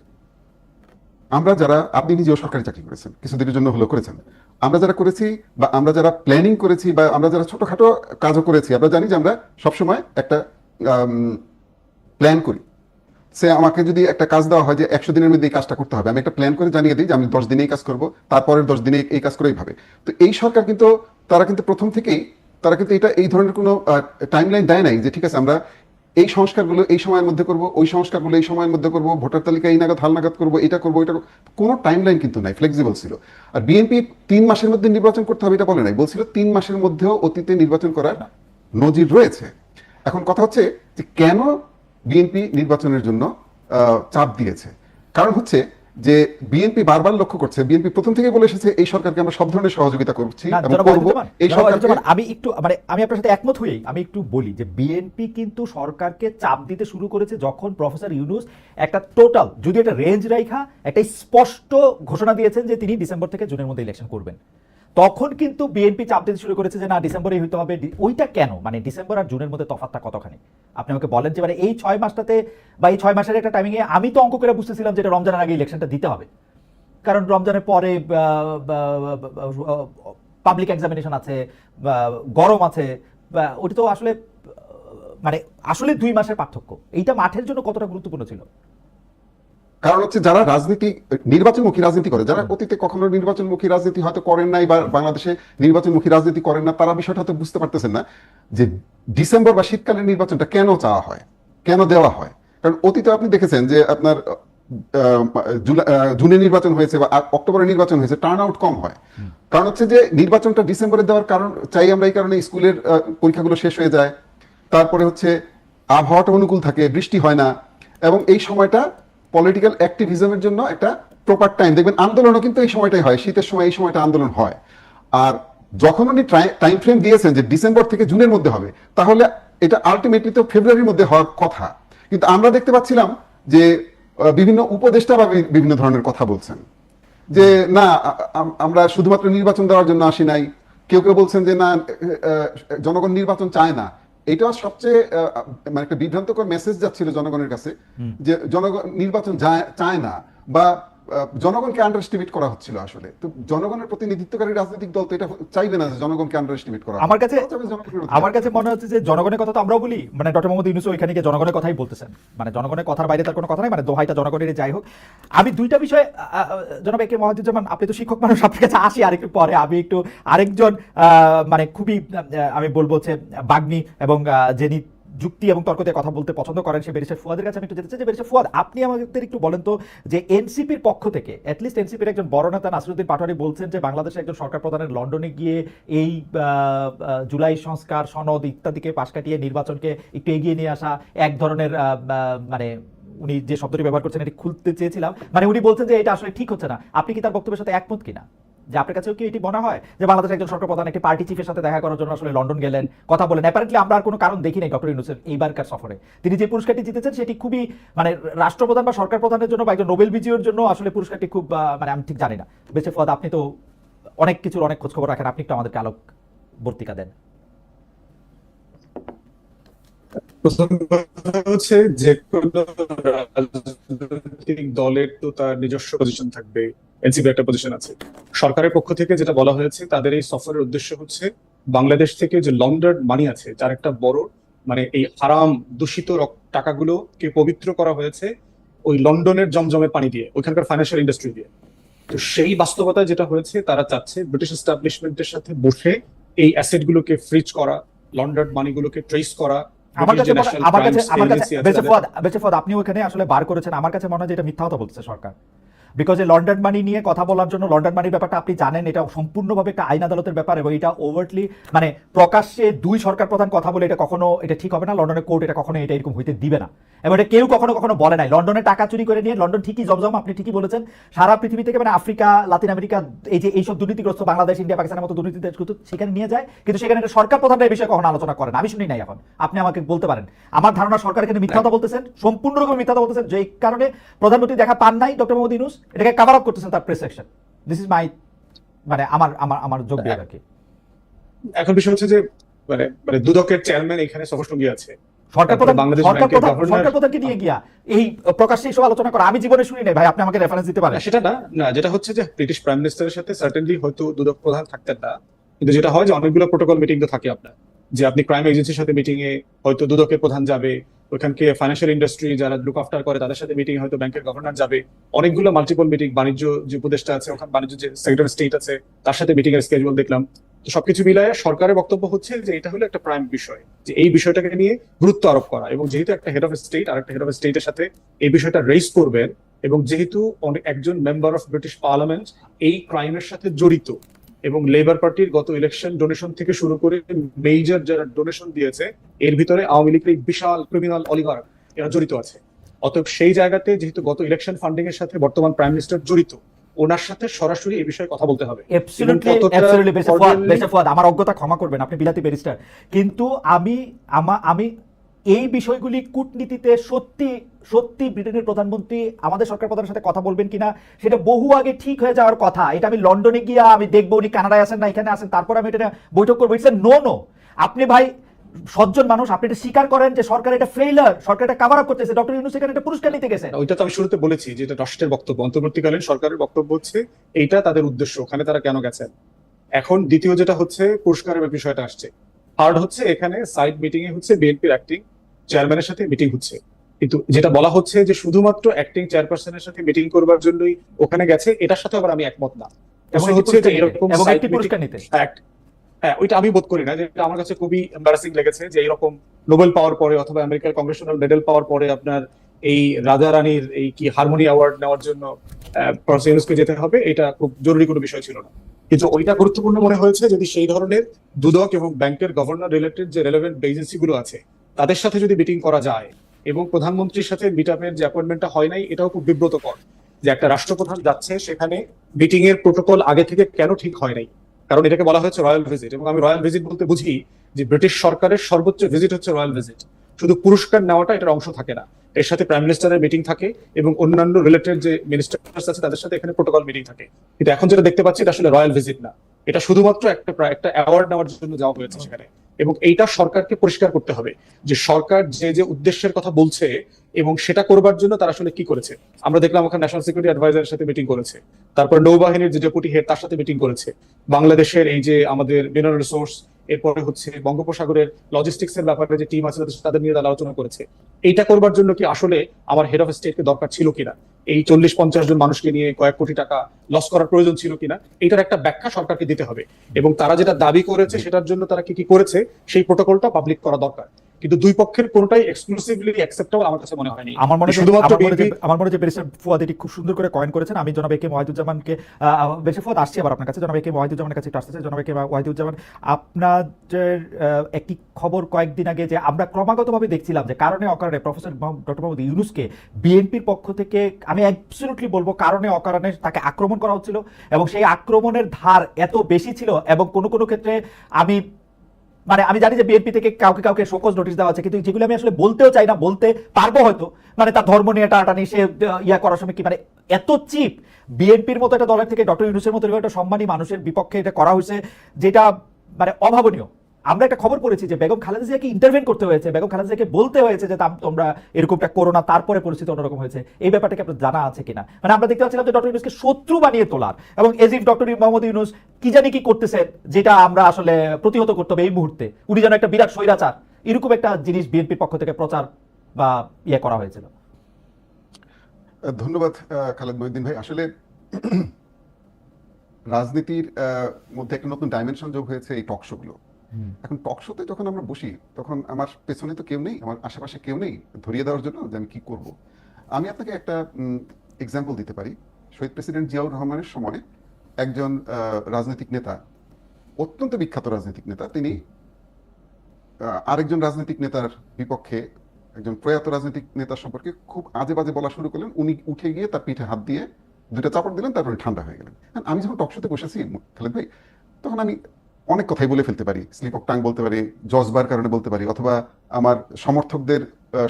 আমরা যারা, আপনি নিজেও সরকারি চাকরি করেছেন, কিছুদিনের জন্য হলেও করেছেন, আমরা যারা করেছি বা আমরা যারা প্ল্যানিং করেছি বা আমরা যারা ছোটখাটো কাজও করেছি, আমরা জানি যে আমরা সবসময় একটা প্ল্যান করি। সে আমাকে যদি একটা কাজ দেওয়া হয় যে 100 দিনের মধ্যে এই কাজটা করতে হবে, আমি একটা প্ল্যান করে জানিয়ে দিই যে আমি 10 দিনে এই কাজ করবো, তারপরের 10 দিনে এই কাজ করে এইভাবে। তো এই সরকার কিন্তু তারা কিন্তু প্রথম থেকেই তারা কিন্তু এটা এই ধরনের কোনো টাইমলাইন দেয় নাই যে ঠিক আছে আমরা এই সংস্কারগুলো এই সময়ের মধ্যে করব, ওই সংস্কারগুলো এই সময়ের মধ্যে করব, ভোটার তালিকা এই নাগাদ হাল নাগাদ করবো, এটা করবো, এটা কোনো টাইমলাইন কিন্তু নাই, ফ্লেক্সিবল ছিল। আর বিএনপি 3 মাসের মধ্যে নির্বাচন করতে হবে এটা বলে নাই, বলছিল 3 মাসের মধ্যেও অতীতে নির্বাচন করার নজির রয়েছে। এখন কথা হচ্ছে যে কেন বিএনপি নির্বাচনের জন্য চাপ দিয়েছে, কারণ হচ্ছে যে বিএনপি বারবার লক্ষ্য করছে, বিএনপি প্রথম থেকে বলে এসেছে এই সরকারকে আমরা সব ধরনের সহযোগিতা করছি এবং করব। এই সরকারকে আমি আপনার সাথে একমত হই, আমি একটু বলি যে বিএনপি কিন্তু সরকারকে চাপ দিতে শুরু করেছে যখন প্রফেসর ইউনূস একটা টোটাল, যদি একটা রেঞ্জ রাখা একটা স্পষ্ট ঘোষণা দিয়েছেন যে তিনি ডিসেম্বর থেকে জুনের মধ্যে ইলেকশন করবেন, তখন কিন্তু বিএনপি চাপ দিতে শুরু করেছে যে না ডিসেম্বরেই হইতে হবে। ওইটা কেন, মানে ডিসেম্বর আর জুনের মধ্যে তফাৎটা কতখানি আপনি আমাকে বলেন যে মানে এই 6 মাসটাতে বা এই 6 মাসের একটা টাইমিংয়ে আমি তো অঙ্ক করে বুঝতেছিলাম যে এটা রমজানের আগে ইলেকশনটা দিতে হবে, কারণ রমজানের পরে পাবলিক এক্সামিনেশন আছে, গরম আছে, ওটা তো আসলে মানে আসলে 2 মাসের পার্থক্য। এইটা মাঠের জন্য কতটা গুরুত্বপূর্ণ ছিল? কারণ হচ্ছে যারা নির্বাচনমুখী রাজনীতি করে, যারা অতীতে কখনো নির্বাচনমুখী রাজনীতি হয়তো করেন নাই বা বাংলাদেশে নির্বাচনমুখী রাজনীতি করেন না, তারা বিষয়টা হয়তো বুঝতে পারতেছেন না যে ডিসেম্বর বা শীতকালের নির্বাচনটা কেন চাওয়া হয়, কেন দেওয়া হয়। কারণ অতীতে আপনি দেখেছেন যে আপনার জুনে নির্বাচন হয়েছে বা অক্টোবরে নির্বাচন হয়েছে, টার্ন আউট কম হয়। কারণ হচ্ছে যে নির্বাচনটা ডিসেম্বরে দেওয়ার কারণ চাই আমরা এই কারণে স্কুলের পরীক্ষাগুলো শেষ হয়ে যায়, তারপরে হচ্ছে আবহাওয়াটা অনুকূল থাকে, বৃষ্টি হয় না, এবং এই সময়টা পলিটিক্যাল অ্যাক্টিভিজমের জন্য একটা প্রপার টাইম দেখবেন, আন্দোলনও কিন্তু এই সময়টাই হয়, শীতের সময় এই সময়টা আন্দোলন হয়। আর যখন উনি টাইম ফ্রেম দিয়েছেন যে ডিসেম্বর থেকে জুনের মধ্যে হবে, তাহলে এটা আলটিমেটলি তো ফেব্রুয়ারির মধ্যে হওয়ার কথা। কিন্তু আমরা দেখতে পাচ্ছিলাম যে বিভিন্ন উপদেষ্টা বা বিভিন্ন ধরনের কথা বলছেন যে না আমরা শুধুমাত্র নির্বাচন দেওয়ার জন্য আসি নাই, কেউ কেউ বলছেন যে না জনগণ নির্বাচন চায় না। এটা সবচেয়ে মানে একটা বিভ্রান্তকর মেসেজ যাচ্ছিল জনগণের কাছে, যে জনগণ নির্বাচন চায় না, বা জনগণকে আন্ডারএস্টিমেট করা হচ্ছিল আসলে। তো জনগণের প্রতিনিধিত্বকারী রাজনৈতিক দল তো এটা চাইবে না যে জনগণকে আন্ডারএস্টিমেট করা। আমার কাছে মনে হচ্ছে যে জনগণের কথা তো আমরাও বলি, মানে ডক্টর মোহাম্মদ ইউনূস ওইখানে গিয়ে জনগণের কথাই বলতেছেন, মানে জনগণের কথার বাইরে তার কোনো কথা নাই, মানে দোহাইটা জনগণের। যাই হোক, আমি দুইটা বিষয় জনাব একে মহিউজ্জামান, আপনি তো শিক্ষক মানুষ, আপনার কাছে আসি আরেকটু পরে। আমি একটু আরেকজন মানে খুবই আমি বলবো হচ্ছে বাগ্মী এবং যিনি যুক্তি এবং তর্ক দিয়ে কথা বলতে পছন্দ করেন, সে ব্যারিস্টার ফুয়াদের কাছে আমি একটু যেতে চাই। যে ব্যারিস্টার ফুয়াদ, আপনি আমাদের একটু বলেন তো যে এনসিপির পক্ষ থেকে, অ্যাটলিস্ট এনসিপির একজন বড় নেতা নাসিরুদ্দিন পাটোয়ারি বলছেন যে বাংলাদেশের একজন সরকার প্রধানের লন্ডনে গিয়ে এই জুলাই সংস্কার সনদ ইত্যাদিকে পাশ কাটিয়ে নির্বাচনকে একটু এগিয়ে নিয়ে আসা এক ধরনের মানে উনি যে শব্দটি ব্যবহার করছেন এটি খুলতে চেয়েছিলাম, মানে উনি বলছেন যে এটা আসলে ঠিক হচ্ছে না। আপনি কি তার বক্তব্যের সাথে একমত কিনা? যে আপনার কাছেও কি এটি মনে হয় যে বাংলাদেশের একজন সরকার প্রধান একটি পার্টি চিফের সাথে দেখা করার জন্য আসলে লন্ডন গেলেন, কথা বলেন? অ্যাপারেন্টলি আমরা আর কোনো কারণ দেখি নাই ডক্টর ইউনূসের এইবারকার সফরে। তিনি যে পুরস্কারটি জিতেছেন সেটি খুবই মানে রাষ্ট্রপ্রধান বা সরকার প্রধানের জন্য বা একজন নোবেল বিজয়ীর জন্য আসলে পুরস্কারটি খুব মানে আমি ঠিক জানি না। বেঁচে ফুয়াদ, আপনি তো অনেক কিছুর অনেক খোঁজখবর রাখেন, আপনি একটু আমাদেরকে আলোকবর্তিকা দেন। প্রথম কথা হচ্ছে যে কোনো রাজনৈতিক দলের তো তার নিজস্ব পজিশন থাকবে, এনসিপি একটা পজিশন আছে। সরকারের পক্ষ থেকে যেটা বলা হয়েছে, তাদের এই সফরের উদ্দেশ্য হচ্ছে বাংলাদেশ থেকে যে লন্ডার্ড মানি আছে, যার একটা বড় মানে এই হারাম দূষিত টাকাগুলোকে পবিত্র করা হয়েছে ওই লন্ডনের জমজমের পানি দিয়ে, ওইখানকার ফাইন্যান্সিয়াল ইন্ডাস্ট্রি দিয়ে। তো সেই বাস্তবতা যেটা হয়েছে, তারা চাচ্ছে ব্রিটিশ এস্টাবলিশমেন্টের সাথে বসে এই অ্যাসেট গুলোকে ফ্রিজ করা, লন্ডার্ড মানিগুলোকে ট্রেস করা। বেঁচে ফুয়াদ, আপনি ওখানে আসলে বার করেছেন, আমার কাছে মনে হয় যে এটা মিথ্যা কথা বলছে সরকার। বিকজ এই লন্ডন মানি নিয়ে কথা বলার জন্য, লন্ডন মানির ব্যাপারটা আপনি জানেন, এটা সম্পূর্ণভাবে একটা আইন আদালতের ব্যাপার, এবং এটা ওভারটলি মানে প্রকাশ্যে দুই সরকার প্রধান কথা বলে এটা কখনো এটা ঠিক হবে না। লন্ডনের কোর্ট এটা কখনো এটা এরকম হইতে দিবে না, এবং এটা কেউ কখনো কখনো বলে নাই। লন্ডনে টাকা চুরি করে নিয়ে লন্ডন ঠিকই জমজম, আপনি ঠিকই বলেছেন, সারা পৃথিবী থেকে মানে আফ্রিকা, লাতিন আমেরিকা, এই যে এইসব দুর্নীতিগ্রস্ত বাংলাদেশ, ইন্ডিয়া, পাকিস্তানের মতো দুর্নীতি দেশগুলো সেখানে নিয়ে যায়, কিন্তু সেখানে একটা সরকার প্রধানরা এই বিষয়ে কখনো আলোচনা করেন, আমি শুনি নাই। এখন আপনি আমাকে বলতে পারেন, আমার ধারণা সরকার এখানে মিথ্যা কথা বলতেছেন, সম্পূর্ণ রকম মিথ্যা কথা বলতেছেন, যে কারণে প্রধানমন্ত্রী দেখা পান নাই ডক্টর মোহাম্মদ ইউনূস, এটাকে কভার আপ করতেছেন তার press section. This is my মানে আমার যোগ দিয়ে আর কি। এখন বিষয় হচ্ছে যে মানে মানে দুদকের চেয়ারম্যান এখানে সফরসঙ্গী আছে, সরকার প্রধানকে নিয়ে গিয়া এই প্রকাশ্যে এইসব আলোচনা করা আমি জীবনে শুনি নাই ভাই, আপনি আমাকে রেফারেন্স দিতে পারেন? সেটা না, যেটা হচ্ছে যে ব্রিটিশ প্রাইম মিনিস্টারের সাথে সার্টেনলি হয়তো দুদক প্রধান থাকতেন না, কিন্তু যেটা হয় যে অনেকগুলো প্রোটোকল মিটিং তো থাকে আপনার, যে আপনি ক্রাইম এজেন্সির সাথে মিটিং এ হয়তো দুদকের প্রধান যাবে, ওইখানকে ফাইন্যান্সিয়াল ইন্ডাস্ট্রি যারা লুক আফটার করে তাদের সাথে মিটিং, হয়তো ব্যাংকের গভর্নর যাবে, অনেকগুলো মাল্টিপল মিটিং, বাণিজ্য যে উপদেষ্টা আছে ওখানে, বাণিজ্য যে সেক্রেটারি স্টেট আছে তার সাথে মিটিং এর স্কেজুয়াল দেখলাম। তো সবকিছু মিলায় সরকারের বক্তব্য হচ্ছে যে এটা হলো একটা প্রাইম বিষয়, যে এই বিষয়টাকে নিয়ে গুরুত্ব আরোপ করা, এবং যেহেতু একটা হেড অফ স্টেট আর একটা হেড অফ স্টেটের সাথে এই বিষয়টা রেইজ করবেন, এবং যেহেতু একজন মেম্বার অফ ব্রিটিশ পার্লামেন্ট এই ক্রাইমের সাথে জড়িত, এবং লেবার পার্টির গত ইলেকশন ডোনেশন থেকে শুরু করে মেজর যারা ডোনেশন দিয়েছে এর ভিতরে আওয়ামী লীগের বিশাল ক্রিমিনাল অলিগার এরা জড়িত আছে। অতএব সেই জায়গাতে যেহেতু গত ইলেকশন ফান্ডিং এর সাথে বর্তমান প্রাইম মিনিস্টার জড়িত, ওনার সাথে সরাসরি এই বিষয়ে কথা বলতে হবে। আমার অজ্ঞতা ক্ষমা করবেন, আপনি বিলাতি ব্যারিস্টার, কিন্তু আমি এই বিষয়গুলি কূটনীতিতে সত্যি ব্রিটেনের প্রধানমন্ত্রী আমাদের সরকার প্রধানের সাথে কথা বলবেন কিনা সেটা বহু আগে ঠিক হয়ে যাওয়ার কথা। এটা আমি লন্ডনে গিয়া আমি দেখবো উনি কানাডায় আছেন না এখানে আছেন, তারপর আমি এটা বৈঠক করবো। It's no. আপনি ভাই সজ্জন মানুষ, আপনি এটা স্বীকার করেন যে সরকার এটা ফেইলার, সরকার এটা কভার আপ করতেছে, ডক্টর ইউনূস এখানে একটা পুরস্কার নিতে গেছে। ওইটা তো আমি শুরুতে বলেছি যে এটা রাষ্ট্রের বক্তব্য, অন্তর্বর্তীকালীন সরকারের বক্তব্য হচ্ছে এইটা তাদের উদ্দেশ্য, ওখানে তারা কেন গেছেন। এখন দ্বিতীয় যেটা হচ্ছে পুরস্কারের বিষয়টা আসছে, থার্ড হচ্ছে এখানে সাইড মিটিং এ হচ্ছে বিএনপির অ্যাক্টিং চেয়ারম্যানের সাথে মিটিং হচ্ছে, কিন্তু যেটা বলা হচ্ছে যে শুধুমাত্র অ্যাক্টিং চেয়ারপারসনের সাথে মিটিং করবার জন্যই ওখানে গেছে, এটার সাথে আবার আমি একমত না। হচ্ছে যে এরকম পুরস্কার নিতে, হ্যাঁ ওইটা আমি বোধ করি না, যেটা আমার কাছে খুবই এম্বারাসিং লেগেছে, যে এইরকম নোবেল পাওয়ার পরে অথবা আমেরিকার কংগ্রেশনাল মেডেল পাওয়ার পরে আপনার এই রাজা রানীর এই কি হারমোনি অ্যাওয়ার্ড নেওয়ার জন্য প্রসিডিউরসকে যেতে হবে, এটা খুব জরুরি কোনো বিষয় ছিল না। কিন্তু ওইটা গুরুত্বপূর্ণ মনে হয়েছে যদি সেই ধরনের দুদক এবং ব্যাংকের গভর্নর রিলেটেড যে রেলেভেন্ট এজেন্সি গুলো আছে তাদের সাথে যদি মিটিং করা যায়, এবং প্রধানমন্ত্রীর সাথে মিট আপের যে অ্যাপয়েন্টমেন্টটা হয় নাই এটাও খুব বিব্রতকর, যে একটা রাষ্ট্রপ্রধান যাচ্ছে, সেখানে মিটিং এর প্রোটোকল আগে থেকে কেন ঠিক হয় নাই, কারণ এটাকে বলা হয়েছে রয়্যাল ভিজিট, এবং আমি রয়্যাল ভিজিট বলতে বুঝি যে ব্রিটিশ সরকারের সর্বোচ্চ ভিজিট হচ্ছে রয়্যাল ভিজিট। শুধু পুরস্কার নেওয়াটা এটার অংশ থাকে না, এর সাথে প্রাইম মিনিস্টারের মিটিং থাকে এবং অন্যান্য রিলেটেড যে মিনিস্টার্স আছে তাদের সাথে এখানে প্রোটোকল মিটিং থাকে। কিন্তু এখন যেটা দেখতে পাচ্ছি এটা আসলে রয়্যাল ভিজিট না, এটা শুধুমাত্র একটা অ্যাওয়ার্ড নেওয়ার জন্য যাওয়া হয়েছে সেখানে। এবং এইটা সরকারকে পরিষ্কার করতে হবে যে সরকার যে যে উদ্দেশ্যের কথা বলছে এবং সেটা করবার জন্য তারা আসলে কি করেছে। আমরা দেখলাম ওখানে ন্যাশনাল সিকিউরিটি অ্যাডভাইজারের সাথে মিটিং করেছে, তারপর নৌবাহিনীর যে ডেপুটি হেড তার সাথে মিটিং করেছে, বাংলাদেশের এই যে আমাদের মিনারেল রিসোর্স, এরপরে হচ্ছে বঙ্গোপসাগরের লজিস্টিক্স এর ব্যাপারে যে টিম আছে তাদের নিয়ে আলোচনা করেছে। এইটা করবার জন্য কি আসলে আমার হেড অফ স্টেটকে দরকার ছিল কিনা, এই 40-50 জন মানুষকে নিয়ে কয়েক কোটি টাকা লস করার প্রয়োজন ছিল কিনা, এটার একটা ব্যাখ্যা সরকারকে দিতে হবে। এবং তারা যেটা দাবি করেছে সেটার জন্য তারা কি কি করেছে সেই প্রোটোকলটা পাবলিক করা দরকার। কিন্তু দুই পক্ষের কোনটাই এক্সক্লুসিভলি অ্যাকসেপ্টেবল আমার কাছে মনে হয়নি। আমার মনে শুধুমাত্র আমার মনে হয় ব্যারিস্টার ফুয়াদ এটি খুব সুন্দর করে কয়েন করেছেন। আমি জনাব একে ওয়াহিদুজ্জামানকে, ব্যারিস্টার ফুয়াদ আসছি আবার আপনার কাছে, জনাব একে ওয়াহিদুজ্জামানের কাছে একটু আসতে চাই। জনাব একে ওয়াহিদুজ্জামান, আপনাদের একটি খবর কয়েকদিন আগে যে আমরা ক্রমাগতভাবে দেখছিলাম যে কারণে অকারণে প্রফেসর ডক্টর মোহাম্মদ ইউনূসকে বিএনপির পক্ষ থেকে, আমি অ্যাবসলিউটলি বলবো কারণে অকারণে তাকে আক্রমণ করা হচ্ছিল, এবং সেই আক্রমণের ধার এত বেশি ছিল এবং কোনো কোনো ক্ষেত্রে আমি জানি যে বিএনপি থেকে কাউকে কাউকে শোকজ নোটিশ দেওয়া আছে, কিন্তু যেগুলো আমি আসলে বলতেও চাই না, বলতে পারবো হয়তো, তার ধর্ম নিয়ে টানাটানি, সে করার সময় কি এত চিপ বিএনপির মতো একটা দলের থেকে ডক্টর ইউনূসের মতো একটা সম্মানী মানুষের বিপক্ষে এটা করা হয়েছে, যেটা অভাবনীয়। আমরা একটা খবর পড়েছি যে বেগম খালেদা জিয়াকে ইন্টারভেন করতে হয়েছে, বেগম খালেদা জিয়াকে বলতে হয়েছে যে তোমরা এরকমটা করো না, তারপরে পরিস্থিতি অন্যরকম হয়েছে। এই ব্যাপারটাকে আপনার জানা আছে কিনা? আমরা দেখতে পাচ্ছিলাম যে ডক্টর ইউনূসকে শত্রু বানিয়ে তোলার, এবং এজিফ ডক্টর মোহাম্মদ ইউনূস কি জানি কি করতেছেন, যেটা আমরা আসলে প্রতিহত করতে হবে এই মুহূর্তে। উনি যেন একটা বিরাট স্বৈরাচার, এরকম একটা জিনিস বিএনপির পক্ষ থেকে প্রচার বা করা হয়েছিল। ধন্যবাদ খালেদ মহিউদ্দিন ভাই। আসলে রাজনীতির মধ্যে একটা নতুন ডাইমেনশন যোগ হয়েছে এই টক শো গুলো। এখন টক শোতে যখন আমরা বসি তখন আমার পেছনে তো কেউ নেই, আমার আশেপাশে কেউ নেই ধরিয়ে দেওয়ার জন্য যে আমি কি করব। আমি আপনাকে একটা এক্সাম্পল দিতে পারি। শহীদ প্রেসিডেন্ট জিয়াউর রহমানের সময় একজন রাজনৈতিক নেতা, অত্যন্ত বিখ্যাত রাজনৈতিক নেতা, তিনি আরেকজন রাজনৈতিক নেতার বিপক্ষে, একজন প্রয়াত রাজনৈতিক নেতার সম্পর্কে খুব আজে বাজে বলা শুরু করলেন। উনি উঠে গিয়ে তার পিঠে হাত দিয়ে দুটা চাপড় দিলেন, তারপরে ঠান্ডা হয়ে গেলেন। আমি যখন টক শোতে বসেছি খালেদ ভাই, তখন আমি অনেক কথাই বলে ফেলতে পারি, স্লিপ অফ টাং বলতে পারি, জজবার কারণে বলতে পারি, অথবা আমার সমর্থকদের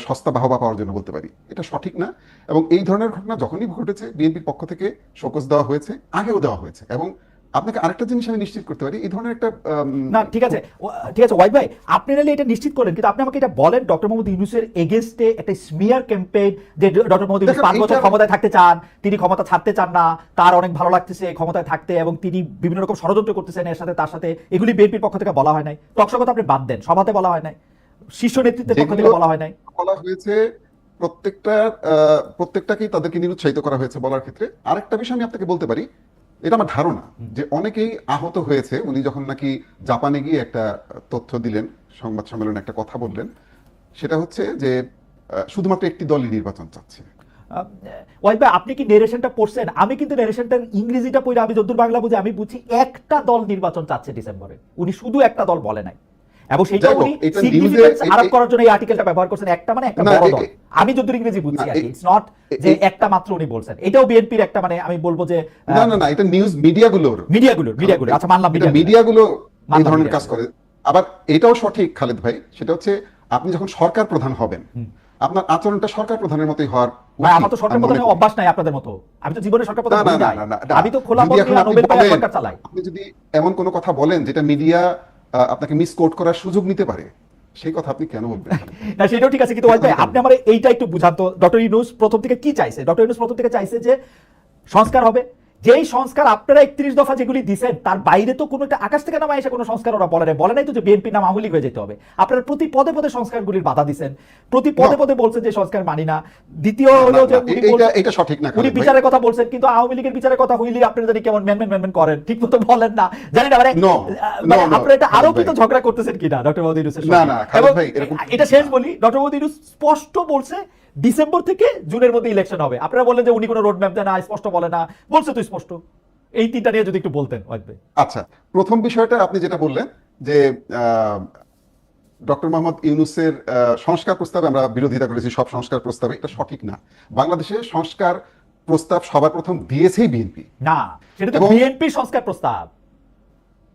সস্তা বাহবা পাওয়ার জন্য বলতে পারি। এটা সঠিক না। এবং এই ধরনের ঘটনা যখনই ঘটেছে বিএনপির পক্ষ থেকে শোকজ দেওয়া হয়েছে, আগেও দেওয়া হয়েছে। এবং আপনাকে আরেকটা জিনিস আমি নিশ্চিত করতে পারি, এই ধরনের একটা না, ঠিক আছে ওয়াহিদ ভাই, আপনি নাহলে এটা নিশ্চিত করেন, কিন্তু আপনি আমাকে এটা বলেন ডক্টর মোহাম্মদ ইউনূসের এগেইনস্টে একটা স্মিয়ার ক্যাম্পেইন, যে ডক্টর মোহাম্মদ ইউনূস 5 বছর ক্ষমতায় থাকতে চান, তিনি ক্ষমতা ছাড়তে চান না, তার অনেক ভালো লাগতেছে ক্ষমতায় থাকতে, এবং তিনি বিভিন্ন রকম ষড়যন্ত্র করতেছেন এর সাথে তার সাথে, এগুলি বিএনপির পক্ষ থেকে বলা হয় নাই। টকশো কথা আপনি বাদ দেন, সভাতে বলা হয় নাই, শীর্ষ নেতৃত্বের পক্ষ থেকে বলা হয় নাই। বলা হয়েছে প্রত্যেকটাকেই তাদেরকে নিরুৎসাহিত করা হয়েছে বলার ক্ষেত্রে। আরেকটা বিষয় আমি আপনাকে বলতে পারি, এটা আমার ধারণা যে অনেকেই আহত হয়েছে উনি যখন নাকি জাপানে গিয়ে একটা তথ্য দিলেন, সংবাদ সম্মেলনে একটা কথা বললেন, সেটা হচ্ছে যে শুধুমাত্র একটি দলই নির্বাচন চাচ্ছে। ওয়াহিদ ভাই, আপনি কি নেরেশনটা পড়ছেন? আমি কিন্তু নেরেশনটার ইংরেজিটা পড়ে, আমি যদ্দূর বাংলা বুঝি, আমি বুঝি একটা দল নির্বাচন চাচ্ছে ডিসেম্বরে। উনি শুধু একটা দল বলে নাই, এবং সেটা উনি সিগনিফিকেন্স আরোপ করার জন্য এই আর্টিকেলটা ব্যবহার করছেন, একটা একটা বড় দল। আমি যদ্দূর ইংরেজি বুঝছি আর কি, ইটস নট যে একটা মাত্র উনি বলছেন। এটাও বিএনপির একটা আমি বলবো যে না, এটা নিউজ মিডিয়াগুলোর, আচ্ছা মানলাম, মিডিয়াগুলো এই ধরনের কাজ করে। আবার এটাও সঠিক খালেদ ভাই, সেটা হচ্ছে আপনি যখন সরকার প্রধান হবেন, আপনার আচরণটা সরকার প্রধানের মতোই হওয়ার। ভাই, আমার তো সরকার প্রধানের অভ্যাস নাই আপনাদের মতো, আমি তো জীবনে সরকার প্রধান হই নাই, আমি তো খোলা মন নিয়ে নোবেল প্রাইজ সরকার চালাই। আপনি যদি এমন কোনো কথা বলেন যেটা মিডিয়া আপনাকে মিসকোট করার সুযোগ নিতে পারে, সেই কথা আপনি কেন বলবেন? না, সেটাও ঠিক আছে, কিন্তু ওয়াহিদ ভাই আপনি আমার এইটা একটু বুঝান তো, ডক্টর ইউনূস প্রথম থেকে কি চাইছে? ডক্টর ইউনূস প্রথম থেকে চাইছে যে সংস্কার হবে, যেই সংস্কার আপনারা 31 দফা যেগুলি দিচ্ছেন তার বাইরে তো কোনো একটা আকাশ থেকে নামা এসে কোনো সংস্কার ওরা বলে নাই তো যে বিএনপির নাম আওয়ামী লীগ হয়ে যেতে হবে। আপনারা প্রতি পদে পদে সংস্কারগুলির বাধা দিচ্ছেন, প্রতি পদে পদে বলছেন যে সংস্কার মানি না। দ্বিতীয় হলো যে এটা সঠিক না, উনি বিচারের কথা বলছেন, কিন্তু আওয়ামী লীগের বিচারের কথা হইলে আপনারা জানি কেমন ম্যান করেন, ঠিক মতো বলেন না, জানি না আপনারা এটা আরো কিন্তু ঝগড়া করতেছেন কিনা ডক্টর মোহাম্মদ ইউনূসের সঙ্গে। এটা শেষ বলি, ডক্টর মোহাম্মদ ইউনূস স্পষ্ট বলছে ডিসেম্বর থেকে জুনের মধ্যে ইলেকশন হবে। আপনারা বললেন যে উনি কোনো রোড ম্যাপ দেন না, স্পষ্ট বলে না, বলছে তো স্পষ্ট। এই তিনটা নিয়ে যদি একটু বলতেন। আচ্ছা, প্রথম বিষয়টা আপনি যেটা বললেন যে ডক্টর মোহাম্মদ ইউনূসের সংস্কার প্রস্তাবে আমরা বিরোধিতা করেছি, সব সংস্কার প্রস্তাবে, এটা সঠিক না। বাংলাদেশে সংস্কার প্রস্তাব সবার প্রথম দিয়েছেই বিএনপি। না, সেটা তো এবং- বিএনপি সংস্কার প্রস্তাব।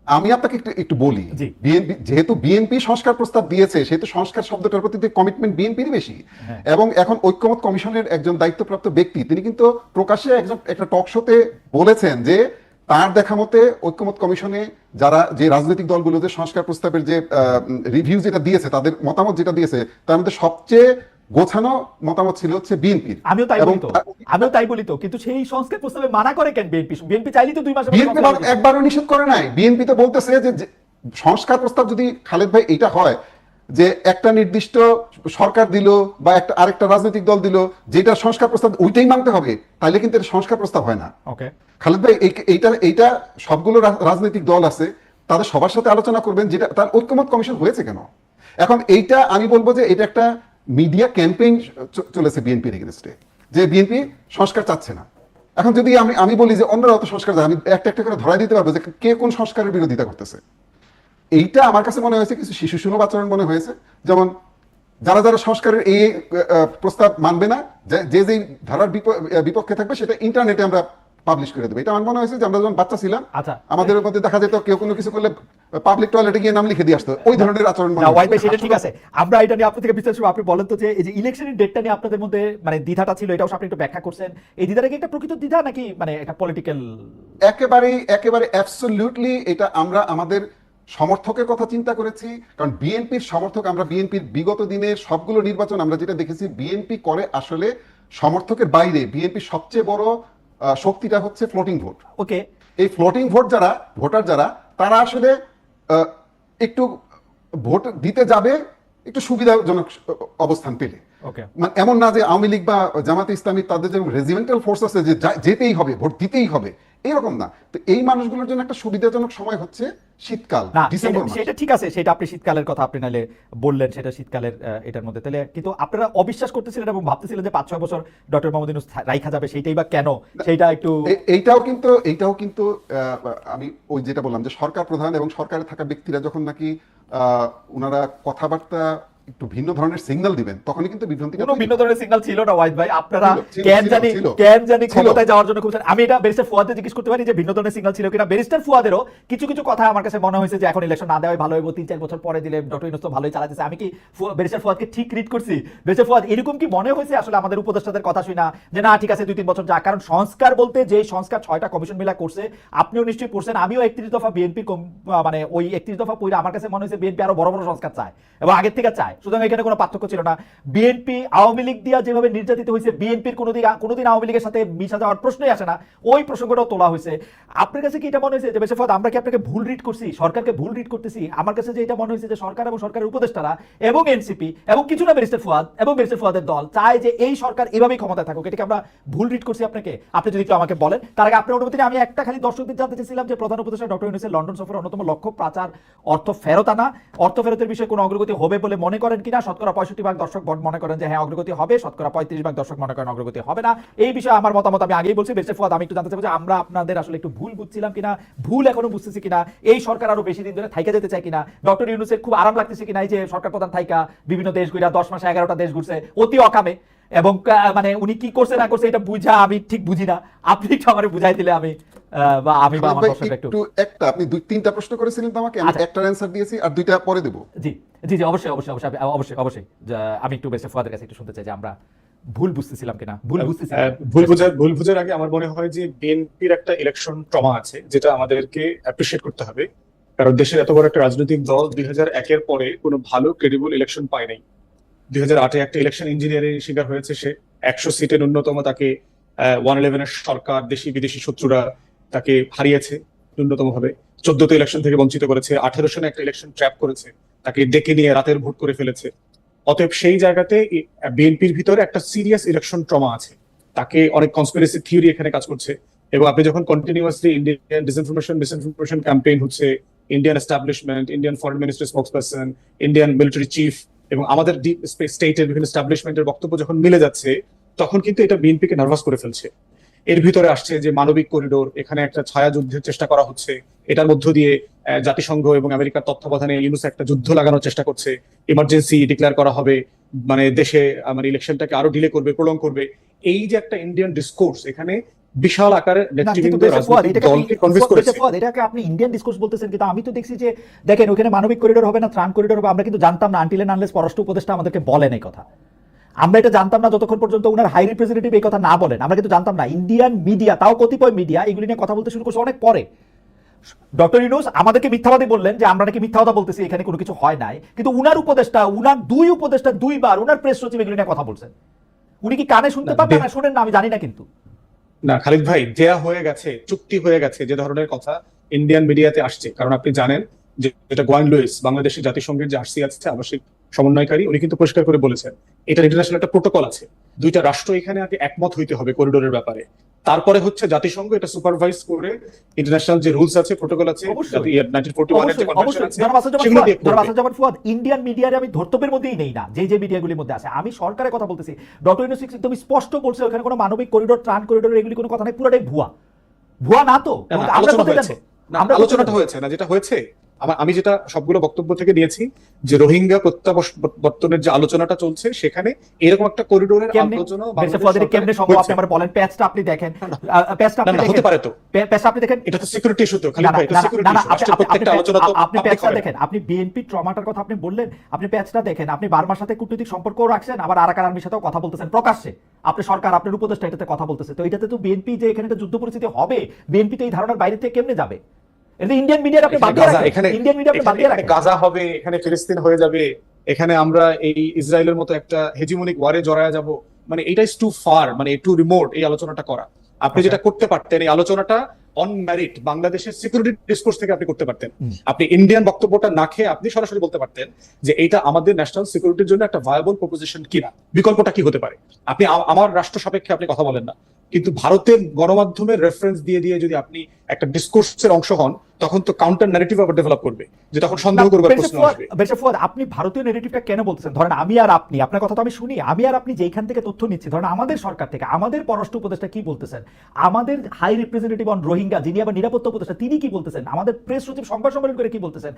আমি আপনাকে একটু একটু বলি, জি। বিএনপি যেহেতু বিএনপি সংস্কার প্রস্তাব দিয়েছে, সেহেতু সংস্কার শব্দটার প্রতি কমিটমেন্ট বিএনপিরই বেশি। হ্যাঁ। এবং এখন ঐক্যমত কমিশনের একজন দায়িত্বপ্রাপ্ত ব্যক্তি তিনি কিন্তু প্রকাশ্যে একটা টক শোতে বলেছেন যে তার দেখা মতে ঐক্যমত কমিশনে যারা যে রাজনৈতিক দলগুলো যে সংস্কার প্রস্তাবের যে রিভিউ যেটা দিয়েছে, তাদের মতামত যেটা দিয়েছে, তার মধ্যে সবচেয়ে গোছানো মতামত ছিল হচ্ছে বিএনপির। আমিও তাই বলি তো, কিন্তু সেই সংস্কার প্রস্তাবে মানা করে কেন বিএনপি? বিএনপি চাইলেই তো 2 মাসের মধ্যে বিএনপি সংস্কার করতে পারে। একবারও নিষেধ করে নাই। বিএনপি তো বলতেছে যে সংস্কার প্রস্তাব যদি খালেদ ভাই এটা হয় যে একটা নির্দিষ্ট সরকার দিল বা আরেকটা রাজনৈতিক দল দিল, যেটা সংস্কার প্রস্তাব ওইটাই মানতে হবে, তাইলে কিন্তু এটা সংস্কার প্রস্তাব হয় না। ওকে, খালেদ ভাই এইটা সবগুলো রাজনৈতিক দল আছে, তাদের সবার সাথে আলোচনা করবেন, যেটা তার ঐক্যমত কমিশন হয়েছে কেন। এখন এইটা আমি বলবো যে এটা একটা মিডিয়া ক্যাম্পেইন চলেছে বিএনপির এগেইনস্টে, যে বিএনপি সংস্কার চাচ্ছে না। এখন যদি আমি বলি যে অন্যরাও তো সংস্কার চায়, আমি একটা একটা করে ধরাই দিতে পারবো যে কে কোন সংস্কারের বিরোধিতা করতেছে। এইটা আমার কাছে মনে হয়েছে কিছু শিশু সুলভ আচরণ মনে হয়েছে। যেমন যারা যারা সংস্কারের এই প্রস্তাব মানবে না, যে যে ধারার বিপক্ষে থাকবে, সেটা ইন্টারনেটে আমরা পাবলিশ করে দেবো। এটা আমার মনে হয়েছে যে আমরা যখন বাচ্চা ছিলাম, আচ্ছা, আমাদের মধ্যে দেখা যেত কেউ কোনো কিছু করলে পাবলিক টয়লেটে গিয়ে নাম লিখে দিয়ে আসতো, ওই ধরনের আচরণ মনে না হয়েছে। ওয়াইদ ভাই, সেটা ঠিক আছে। আমরা এটা নিয়ে আপনার থেকে বিস্তারিত শুনবো। আপনি বলেন তো যে এই যে ইলেকশনের ডেটটা নিয়ে আপনাদের মধ্যে মানে দ্বিধাটা ছিল, এটাও আপনি একটু ব্যাখ্যা করছেন। এই দ্বিধাটা কি একটা প্রকৃত দ্বিধা নাকি মানে একটা পলিটিক্যাল? একেবারে অ্যাবসলিউটলি এটা আমরা আমাদের সমর্থকের কথা চিন্তা করেছি। কারণ বিএনপির সমর্থক, আমরা বিএনপির বিগত দিনের সবগুলো নির্বাচন আমরা যেটা দেখেছি, বিএনপি করে আসলে সমর্থকের বাইরে বিএনপির সবচেয়ে বড় শক্তিটা হচ্ছে ফ্লোটিং ভোট। ওকে, এই ফ্লোটিং ভোটার যারা, তারা আসলে একটু ভোট দিতে যাবে একটু সুবিধাজনক অবস্থান পেলে। ওকে, মানে এমন না যে আওয়ামী লীগ বা জামাতে ইসলামী তাদের যেমন রেজিমেন্টাল ফোর্স আছে যে যেতেই হবে, ভোট দিতেই হবে, এরকম না। তো এই মানুষগুলোর জন্য একটা সুবিধাজনক সময় হচ্ছে শীতকাল, না ডিসেম্বর মাস। সেটা ঠিক আছে, সেটা আপনি শীতকালের কথা আপনি নালে বললেন, সেটা শীতকালের এটার মধ্যে তাহলে। কিন্তু আপনারা অবিশ্বাস করতেছিলেন এবং ভাবতেছিলেন যে 5-6 বছর ডক্টর মোহাম্মদ ইউনূস রাইখা যাবে, সেইটাই বা কেন? সেইটা একটু এইটাও কিন্তু আমি ওই যেটা বললাম যে সরকার প্রধান এবং সরকারে থাকা ব্যক্তিরা যখন নাকি ওনারা কথাবার্তা একটু ভিন্ন ধরনের সিগন্যাল দিবেন, তখনই কিন্তু বিভ্রান্তিটা কোনো ভিন্ন ধরনের সিগন্যাল ছিল না ওয়াইদ ভাই। আপনারা ছিল, কেন জানি ক্ষমতায় যাওয়ার জন্য খুঁজছেন। আমি এটা ব্যারিস্টার ফুয়াদকে জিজ্ঞেস করতে পারি যে ভিন্ন ধরনের সিগন্যাল ছিল কিনা। ব্যারিস্টার ফুয়াদেরও কিছু কিছু কথা আমার কাছে মনে হয়েছে যে এখন ইলেকশন না দেওয়াই ভালো হইব, 3-4 বছর পরে দিলে ডক্টর ইউনূস তো ভালোই চালাতেছে। আমি কি ব্যারিস্টার ফুয়াদকে ঠিক রিড করছি? ব্যারিস্টার ফুয়াদ এরকম কি মনে হয়েছে আসলে আমাদের উপদেষ্টাদের কথা শুই না যে না ঠিক আছে 2-3 বছর যাক? কারণ সংস্কার বলতে যে সংস্কার 6টা কমিশন মিলা করছে, আপনিও নিশ্চয়ই পড়ছেন, আমিও 31 দফা বিএনপির মানে ওই 31 দফা পড়ে আমার কাছে মনে হয়েছে বিএনপি আরো বড় বড় সংস্কার চায় এবং আগের থেকে চায়। সুতরাং এখানে কোনো পার্থক্য ছিল না। বিএনপি আওয়ামী লীগ দিয়া যেভাবে নির্যাতিত হয়েছে, বিএনপির কোনোদিন আওয়ামী লীগের সাথে মিশা যাওয়ার প্রশ্নই আসে না, ওই প্রসঙ্গটাও তোলা হয়েছে। আপনার কাছে কি এটা মনে হয়েছে যে বেশি ফত আমরা কি আপনাকে ভুল রিড করছি, সরকারকে ভুল রিড করতেছি? আমার কাছে যে এটা মনে হয়েছে যে সরকার এবং সরকারের উপদেষ্টারা এবং এনসিপি এবং কিছুটা ব্যারিস্টার ফুয়াদ এবং ব্যারিস্টার ফুয়াদের দল চায় যে এই সরকার এভাবেই ক্ষমতায় থাকুক। এটাকে আমরা ভুল রিড করছি আপনাকে? আপনি যদি একটু আমাকে বলেন। তার আগে আপনার অনুমতি আমি একটা খালি দর্শকদের জানতে চাইছিলাম যে প্রধান উপদেষ্টা ডক্টর ইউনূসের লন্ডন সফরের অন্যতম লক্ষ্য পাচার, অর্থ ফেরত আনা, অর্থ ফেরতের বিষয়ে কোনো অগ্রগতি হবে বলে মনে করেন কিনা? শতকরা 65% দর্শক মনে করেন যে হ্যাঁ অগ্রগতি হবে, শতকরা 35% দর্শক মনে করেন অগ্রগতি হবে না। এই বিষয়ে আমার মতামত আমি আগেই বলছি। ব্যারিস্টার ফুয়াদ, আমি একটু জানতে চাইবো যে আমরা আপনাদের আসলে একটু ভুল বুঝছিলাম কিনা, ভুল এখনো বুঝতেছি কিনা, এই সরকার আরো বেশি দিন ধরে থাইকা যেতে চায় কিনা, ডক্টর ইউনূসের খুব আরাম লাগতেছে কিনা এই যে সরকার প্রধান থাইকা বিভিন্ন দেশ ঘুরা 10 মাসে 11টা দেশ ঘুরছে অতি অকামে, এবং মানে উনি কি করছে না করছে এটা বুঝা আমি ঠিক বুঝি না। আপনি একটু আমারে বুঝাই দিলে আমি বা আমার দর্শক একটু। আপনি 2-3টা প্রশ্ন করেছিলেন তো আমাকে, আমি একটা অ্যানসার দিয়েছি আর 2টা পরে দেব। জি জি জি, অবশ্যই অবশ্যই অবশ্যই অবশ্যই অবশ্যই। আমি একটু বেশি ফুয়াদের কাছে একটু শুনতে চাই যে আমরা ভুল বুঝতেছিলাম কিনা, ভুল বুঝতেছিলাম। ভুল বুঝার আগে আমার মনে হয় যে বিএনপির একটা ইলেকশন ট্রমা আছে, যেটা আমাদেরকে অ্যাপ্রিশিয়েট করতে হবে। কারণ দেশের এত বড় একটা রাজনৈতিক দল 2001-এর পরে কোনো ভালো ক্রেডিবল ইলেকশন পায় নাই। 2008-এ একটা ইলেকশন ইঞ্জিনিয়ারিং শিকার হয়েছে সে। 100 সিটের ন্যূনতম তাকে 111-এর সরকার, দেশি বিদেশি শত্রুরা তাকে হারিয়েছে ন্যূনতম ভাবে। 14তে ইলেকশন থেকে বঞ্চিত করেছে। 18 সনে একটা ইলেকশন ট্র্যাপ করেছে, তাকে ডেকে নিয়ে রাতের ভোট করে ফেলেছে। অতএব সেই জায়গাতে বিএনপির ভিতরে একটা সিরিয়াস ইলেকশন ট্রমা আছে। তাকে অনেক কনস্পিরেসি থিওরি এখানে কাজ করছে। এবং আপনি যখন কন্টিনিউয়াসলি ইন্ডিয়ান মিসইনফরমেশন ক্যাম্পেইন হচ্ছে, Indian establishment, Indian foreign minister spokesperson, Indian military chief এবং আমাদের ডিপ স্টেটের বিভিন্ন এস্টাবলিশমেন্টের বক্তব্য যখন মিলে যাচ্ছে, তখন কিন্তু এটা বিএনপিকে নার্ভাস করে ফেলছে। এর ভিতরে আসছে যে মানবিক করিডোর, এখানে একটা ছায়া যুদ্ধের চেষ্টা করা হচ্ছে, এটার মধ্য দিয়ে জাতিসংঘ এবং আমেরিকার তত্ত্বাবধানে ইউনূস একটা যুদ্ধ লাগানোর চেষ্টা করছে, ইমার্জেন্সি ডিক্লেয়ার করা হবে, মানে দেশে আমার ইলেকশনটাকে আরো ডিলে করবে, প্রলং করবে। এই যে একটা ইন্ডিয়ান ডিসকোর্স এখানে বিশাল আকারের না, কিন্তু নেতৃবৃন্দ বেশ ফুয়াদ, রাজনৈতিক এটাকে দলকে আপনি- কনভিন্স বেশ করেছে। ফুয়াদ, এটাকে আপনি ইন্ডিয়ান ডিসকোর্স বলতেছেন, কিন্তু আমি তো দেখছি যে দেখেন ওখানে মানবিক করিডোর হবে না, ত্রাণ করিডোর হবে, আমরা কিন্তু জানতাম না আনটিল এন্ড আনলেস পররাষ্ট্র উপদেষ্টা আমাদেরকে বলেন এই কথা। আমরা এটা জানতাম না যতক্ষণ পর্যন্ত ওনার হাই রিপ্রেজেন্টেটিভ এই কথা না বলেন, আমরা কিন্তু জানতাম না। ইন্ডিয়ান মিডিয়া, তাও কতিপয় মিডিয়া এগুলি নিয়ে কথা বলতে শুরু করছে অনেক পরে। ডক্টর ইউনূস আমাদেরকে মিথ্যাবাদী বললেন যে আমরা নাকি মিথ্যা কথা বলতেছি, এখানে কোনো কিছু হয় নাই, কিন্তু উনার উপদেষ্টা, উনার দুই উপদেষ্টা দুইবার উনার প্রেস সচিব এগুলি নিয়ে কথা বলছেন। উনি কি কানে শুনতে না, পান না শুনেন না আমি জানি না, কিন্তু না খালিদ ভাই, দেয়া হয়ে গেছে, চুক্তি হয়ে গেছে যে ধরনের কথা ইন্ডিয়ান মিডিয়াতে আসছে। কারণ আপনি জানেন যে যেটা গোয়ান লুইস বাংলাদেশের জাতিসংঘের যে আরসি আছে, আবাসিক সমন্বয়কারী, উনি কিন্তু পরিষ্কার করে বলেছেন এটা ইন্টারন্যাশনাল একটা প্রোটোকল আছে, দুইটা রাষ্ট্র এখানে আগে একমত হইতে হবে করিডোরের ব্যাপারে, তারপরে হচ্ছে জাতিসংঘ এটা সুপারভাইজ করে ইন্টারন্যাশনাল যে রুলস আছে, প্রোটোকল আছে, অবশ্যই। 1941 এর যে কনভেনশন আছে সেগুলো দিয়ে করবে। ফুয়াদ ইন্ডিয়ান মিডিয়ারে আমি ধর্তব্যের মধ্যেই নেই না, যে মিডিয়াগুলির মধ্যে আছে। আমি সরকারের কথা বলতেছি। ডক্টর ইউনূস একদম স্পষ্ট বলছে ওখানে কোনো মানবিক করিডোর, ত্রাণ করিডোর এগুলি কোনো কথা নাই, পুরোটাই ভুয়া। ভুয়া না তো? না, না, আমরা আলোচনা কোথায় হয়েছে। জানবো? না, আমরা আলোচনাটা কোথায় হয়েছে না, যেটা হয়েছে আমি যেটা সবগুলো বক্তব্য থেকে নিয়েছি যে রোহিঙ্গা প্রত্যাবর্তনের যে আলোচনাটা চলছে সেখানে এরকম একটা করিডোরের কেমনে? আলোচনা বেশ ফুয়াদের কেমনে সম্ভব? আপনি আমার বলেন, প্যাচটা আপনি দেখেন, প্যাচটা আপনি হতে দেখেন, পারে তো, প্যাচটা আপনি দেখেন। এটা তো সিকিউরিটি ইস্যু তো খালিদ না, ভাই, এটা না, না, সিকিউরিটি না, ইস্যু, রাষ্ট্রের প্রত্যেকটা আলোচনা তো আপনি আপনি প্যাচটা করেন। দেখেন, আপনি বিএনপি ট্রমাটার কথা আপনি বললেন, আপনি প্যাচটা দেখেন, আপনি বার্মার সাথে কূটনৈতিক সম্পর্কও রাখছেন, আবার আরাকান আর্মির সাথেও কথা বলতেছেন প্রকাশ্যে। আপনি সরকার, আপনার উপদেষ্টা এটাতে কথা বলতেছে, তো এটাতে তো বিএনপি যে এখানে একটা যুদ্ধ পরিস্থিতি হবে, বিএনপি তো এই ধারণার বাইরে থেকে কেমনে যাবে? এটা ইন্ডিয়ান মিডিয়ার আপনি বাদ দিয়ে রাখেন, ইন্ডিয়ান মিডিয়া আপনি বাদ দিয়ে রাখেন। গাজা হবে, এখানে ফিলিস্তিন হয়ে যাবে, এখানে আমরা এই ইসরায়েলের মতো একটা হেজিমনিক ওয়ারে জড়ায়া যাব, মানে এটা ইজ টু ফার, মানে টু রিমোট এই আলোচনাটা করা। আপনি যেটা করতে পারতেন এই আলোচনাটা অন মেরিট বাংলাদেশের সিকিউরিটি ডিসকোর্স থেকে আপনি করতে পারতেন। আপনি ইন্ডিয়ান বক্তব্যটা না খেয়ে আপনি সরাসরি বলতে পারতেন যে এইটা আমাদের ন্যাশনাল সিকিউরিটির জন্য একটা ভায়াবল প্রপোজিশন কিনা, বিকল্পটা কি হতে পারে। আপনি আমার রাষ্ট্র সাপেক্ষে আপনি কথা বলেন না, কিন্তু ভারতের গণমাধ্যমের রেফারেন্স দিয়ে দিয়ে যদি আপনি একটা ডিসকোর্সের অংশ হন, তখন তো কাউন্টার ন্যারেটিভ আবার ডেভেলপ করবে, যে তখন সন্দেহ করবার প্রশ্ন আসবে। ফুয়াদ আপনি ভারতীয় নেগেটিভটা কেন বলতেছেন? ধরেন আমি আর আপনি, আপনার কথা তো আমি শুনি, আমি আর আপনি যেখান থেকে তথ্য নিচ্ছি, ধরেন আমাদের সরকার থেকে আমাদের পররাষ্ট্র উপদেষ্টা কি বলতেছেন, আমাদের হাই রিপ্রেজেন্টেটিভ অন রোহিঙ্গা যিনি আবার নিরাপত্তা উপদেষ্টা তিনি কি বলতেছেন, আমাদের প্রেস সচিব সংবাদ সম্মেলন করে কি বলতেছেন,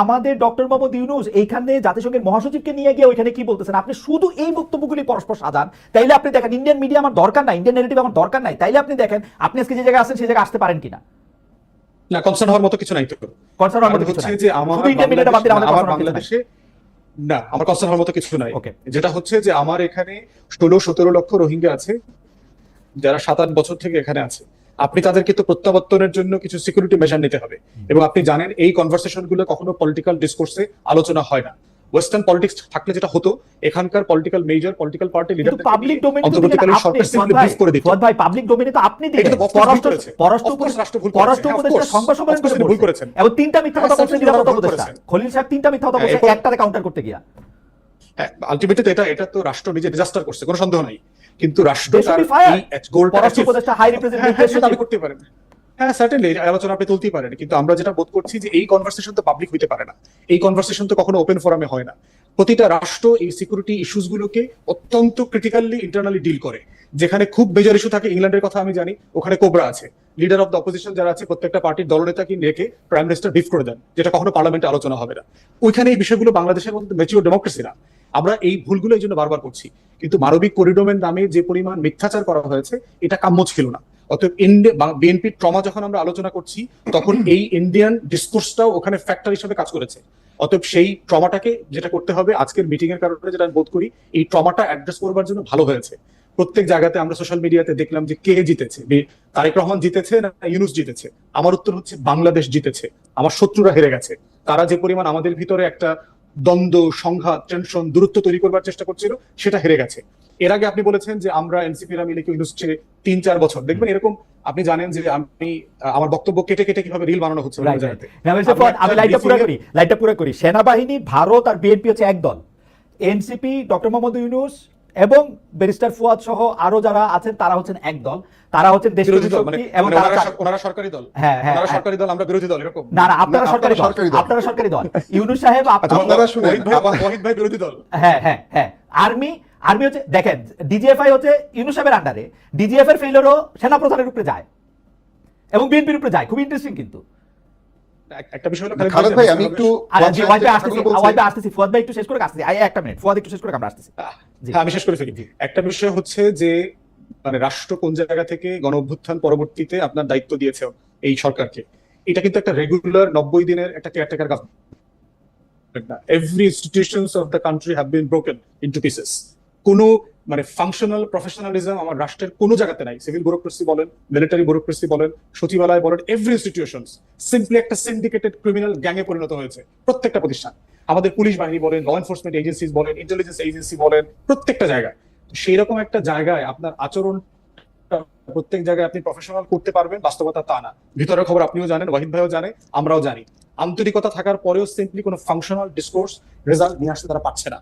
আমাদের ডক্টর মোহাম্মদ ইউনূস এইখানে জাতিসংঘের মহাসচিবকে নিয়ে গিয়ে ওইখানে কি বলতেছেন। আপনি শুধু এই বক্তব্যগুলি পরস্পর সাজান, তাইলে আপনি দেখেন ইন্ডিয়ান মিডিয়া আমার দরকার নাই, ইন্ডিয়ান নেগেটিভ আমার দরকার নাই, তাইলে আপনি দেখেন আপনি আজকে যে জায়গায় আছেন সেই জায়গায় আসতে পারেন কিনা। না, কনসার্ন হওয়ার মতো কিছু নাই তো। কনসার্ন হওয়ার মতো কিছু হচ্ছে নাই। যে আমার শুধু ইন্ডিয়ান মিডিয়াটা বাদ দিলে আমাদের আমার কনসার্ন হওয়ার কিছু নাই। বাংলাদেশে না, আমার কনসার্ন হওয়ার মতো কিছু নাই। Okay. যেটা হচ্ছে যে আমার এখানে 16-17 লক্ষ রোহিঙ্গা আছে যারা 7-8 বছর থেকে এখানে আছে। আপনি তাদেরকে তো প্রত্যাবর্তনের জন্য কিছু সিকিউরিটি মেজার নিতে হবে, এবং আপনি জানেন এই কনভারসেশন গুলো কখনো পলিটিক্যাল ডিসকোর্সে আলোচনা হয় না। ওয়েস্টার্ন পলিটিক্স থাকলে যেটা হতো, এখানকার political major political party leader public ডোমেইনে অন্তর্বর্তীকালীন সরকার সিম্পলি ব্রিফ করে দিত। ফুয়াদ ভাই পাবলিক ডোমেইনে তো আপনি দিলেন, এটা তো পররাষ্ট্র পররাষ্ট্র উপদেষ্টা সংবাদ সম্মেলন করে ভুল করেছেন, এবং তিনটা মিথ্যা কথা বলছেন নিরাপত্তা উপদেষ্টা করেছেন। খলিল সাহেব, তিনটা মিথ্যা কথা বলছেন এরপর- একটারে কাউন্টার করতে গিয়া। আলটিমেটলি তো এটা তো রাষ্ট্র নিজে ডিজাস্টার করছে, কোনো সন্দেহ নাই, কিন্তু রাষ্ট্র They should be fired. পররাষ্ট্র উপদেষ্টা হাই রিপ্রেজেন্টেটিভ দাবি করতে পারেন। হ্যাঁ, সার্টেনলি আলোচনা আপনি তুলতেই পারেন, কিন্তু আমরা যেটা বোধ করছি যে এই কনভারসেশন তো পাবলিক হইতে পারে না, এই কনভারসেশন তো কখনো ওপেন ফোরামে হয় না। প্রতিটা রাষ্ট্র এই সিকিউরিটি ইস্যুস গুলোকে অত্যন্ত ক্রিটিক্যালি ইন্টারনালি ডিল করে। যেখানে খুব মেজর ইস্যু থাকে, ইংল্যান্ডের কথা আমি জানি, ওখানে কোবরা আছে, লিডার অফ দ্য অপোজিশন যারা আছে প্রত্যেকটা পার্টির দলনেতাকে রেখে প্রাইম মিনিস্টার ব্রিফ করে দেন, যেটা কখনো পার্লামেন্টে আলোচনা হবে না। ওইখানে এই বিষয়গুলো বাংলাদেশের মধ্যে ম্যাচিউর ডেমোক্রেসি না। আমরা এই ভুলগুলো এই জন্য বারবার করছি, কিন্তু মানবিক করিডোরের নামে যে পরিমাণ মিথ্যাচার করা হয়েছে এটা কাম্য ছিল না। অতএব বিএনপির ট্রমা যখন আমরা আলোচনা করছি, তখন এই ইন্ডিয়ান ডিসকোর্সটাও ওখানে ফ্যাক্টর হিসেবে কাজ করেছে। অতএব সেই ট্রমাটাকে যেটা করতে হবে, আজকের মিটিং এর কারণে যেটা আমি বোধ করি, এই ট্রমাটা অ্যাড্রেস করবার জন্য ভালো হয়েছে। প্রত্যেক জায়গাতে আমরা সোশ্যাল মিডিয়াতে দেখলাম যে কে জিতেছে, তারেক রহমান জিতেছে না ইউনূস জিতেছে। আমার উত্তর হচ্ছে বাংলাদেশ জিতেছে, আমার শত্রুরা হেরে গেছে। তারা যে পরিমাণ আমাদের ভিতরে একটা দ্বন্দ্ব, সংঘাত, টেনশন, দূরত্ব তৈরি করবার চেষ্টা করছিল, সেটা হেরে গেছে। এর আগে আপনি বলেছেন যে আমরা এনসিপিরা মিলে ইউনূস ছেড়ে 3-4 বছর, দেখবেন এরকম আপনি জানেন যে আমি আমার বক্তব্য কেটে কেটে কিভাবে রিল বানানো হচ্ছে। আমি লাইটটা পুরো করি। সেনাবাহিনী, ভারত আর বিএনপি হচ্ছে এক দল, এনসিপি ডক্টর মোহাম্মদ ইউনূস এবং ব্যারিস্টার ফুয়াদ সহ আরো যারা আছেন তারা হচ্ছেন এক দল, তারা হচ্ছেন দেশবিরোধী শক্তি এবং ওনারা সরকারি দল। হ্যাঁ, ওনারা সরকারি দল, আমরা বিরোধী দল, এরকম না, আপনারা সরকারি দল, আপনারা সরকারি দল। ইউনূস সাহেব ওয়াহিদ ভাই বিরোধী দল। হ্যাঁ হ্যাঁ হ্যাঁ, আর্মি হচ্ছে, দেখেন ডিজিএফআই হচ্ছে ইউনূস সাহেবের আন্ডারে, ডিজিএফ এর ফেইলরও সেনা প্রধানের উপরে যায় এবং বিএনপির উপরে যায়। খুব ইন্টারেস্টিং। কিন্তু একটা বিষয় হলো খালেদ ভাই, আমি একটু আসতেছি, ফুয়াদ ভাই একটু শেষ করে আসতেছি, একটা মিনিট, ফুয়াদ একটু শেষ করে আমরা আসতেছি। আমি শেষ করে ফেলি। একটা বিষয় হচ্ছে যে মানে রাষ্ট্র কোন জায়গা থেকে গণ অভ্যুত্থান পরবর্তীতে আপনার দায়িত্ব দিয়েছে এই সরকারকে, এটা কিন্তু একটা রেগুলার 90 দিনের একটা কেয়ারটেকার গভর্নমেন্ট না। Every institutions of the country have been broken into pieces. কোনো মানে ফাংশনাল প্রফেশনালিজম আমার রাষ্ট্রের কোনো জায়গাতে নাই। সিভিল ব্যুরোক্রেসি বলেন, মিলিটারি ব্যুরোক্রেসি বলেন, সচিবালয় বলেন, এভরি ইনস্টিটিউশনস সিম্পলি একটা সিন্ডিকেটেড ক্রিমিনাল গ্যাংয়ে পরিণত হয়েছে প্রত্যেকটা প্রতিষ্ঠান। আমাদের পুলিশ বাহিনী বলেন, ল এনফোর্সমেন্ট এজেন্সিজ বলেন, ইন্টেলিজেন্স এজেন্সি বলেন, প্রত্যেকটা জায়গায়। সেই রকম একটা জায়গায় আপনার আচরণ প্রত্যেক জায়গায় আপনি প্রফেশনাল করতে পারবেন, বাস্তবতা তা না। ভিতরের খবর আপনিও জানেন, ওয়াহিদ ভাইও জানে, আমরাও জানি। আন্তরিকতা থাকার পরেও সিম্পলি কোনো ফাংশনাল ডিসকোর্স রেজাল্ট নিয়ে আসতে তারা পারছে না।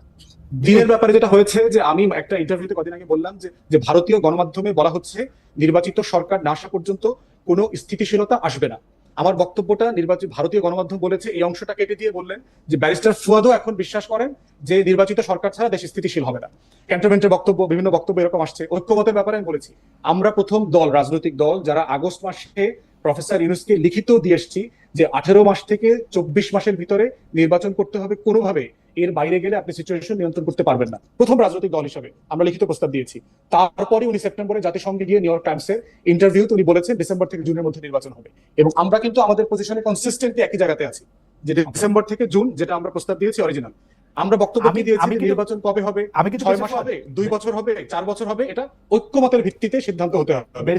দিনের ব্যাপারে যেটা হয়েছে যে আমি একটা ইন্টারভিউতে কদিন আগে বললাম যে ভারতীয় গণমাধ্যমে বলা হচ্ছে নির্বাচিত সরকার না আসা পর্যন্ত কোনো স্থিতিশীলতা আসবে না। আমার বক্তব্যটা নির্বাচিত ভারতীয় গণমাধ্যম বলেছে, এই অংশটা কেটে দিয়ে বললেন যে ব্যারিস্টার ফুয়াদও এখন বিশ্বাস করেন যে নির্বাচিত সরকার ছাড়া দেশ স্থিতিশীল হবে না। ক্যান্টনমেন্টের বক্তব্য, বিভিন্ন বক্তব্য এরকম আসছে। ঐক্যমতের ব্যাপারে আমি বলেছি, আমরা প্রথম দল, রাজনৈতিক দল যারা আগস্ট মাসে প্রফেসর ইউনূসকে লিখিত দিয়ে এসেছি যে 18 মাস থেকে 24 মাসের ভিতরে নির্বাচন করতে হবে, কোনোভাবে এর বাইরে গেলে আপনি সিচুয়েশন নিয়ন্ত্রণ করতে পারবেন না। প্রথম রাজনৈতিক দল হিসেবে আমরা লিখিত প্রস্তাব দিয়েছি। তারপরে উনি সেপ্টেম্বরে জাতিসংঘে গিয়ে নিউ ইয়র্ক টাইমসের ইন্টারভিউতে উনি বলেছেন ডিসেম্বর থেকে জুনের মধ্যে নির্বাচন হবে। এবং আমরা কিন্তু আমাদের পজিশনে কনসিস্টেন্টলি একই জায়গাতে আছি যে ডিসেম্বর থেকে জুন যেটা আমরা প্রস্তাব দিয়েছি অরিজিনাল। আমরা বক্তব্য কি দিয়েছি নির্বাচন কবে হবে, আমি কিন্তু 6 মাস হবে, 2 বছর হবে, 4 বছর হবে, এটা ঐক্যমতের ভিত্তিতে সিদ্ধান্ত হতে হবে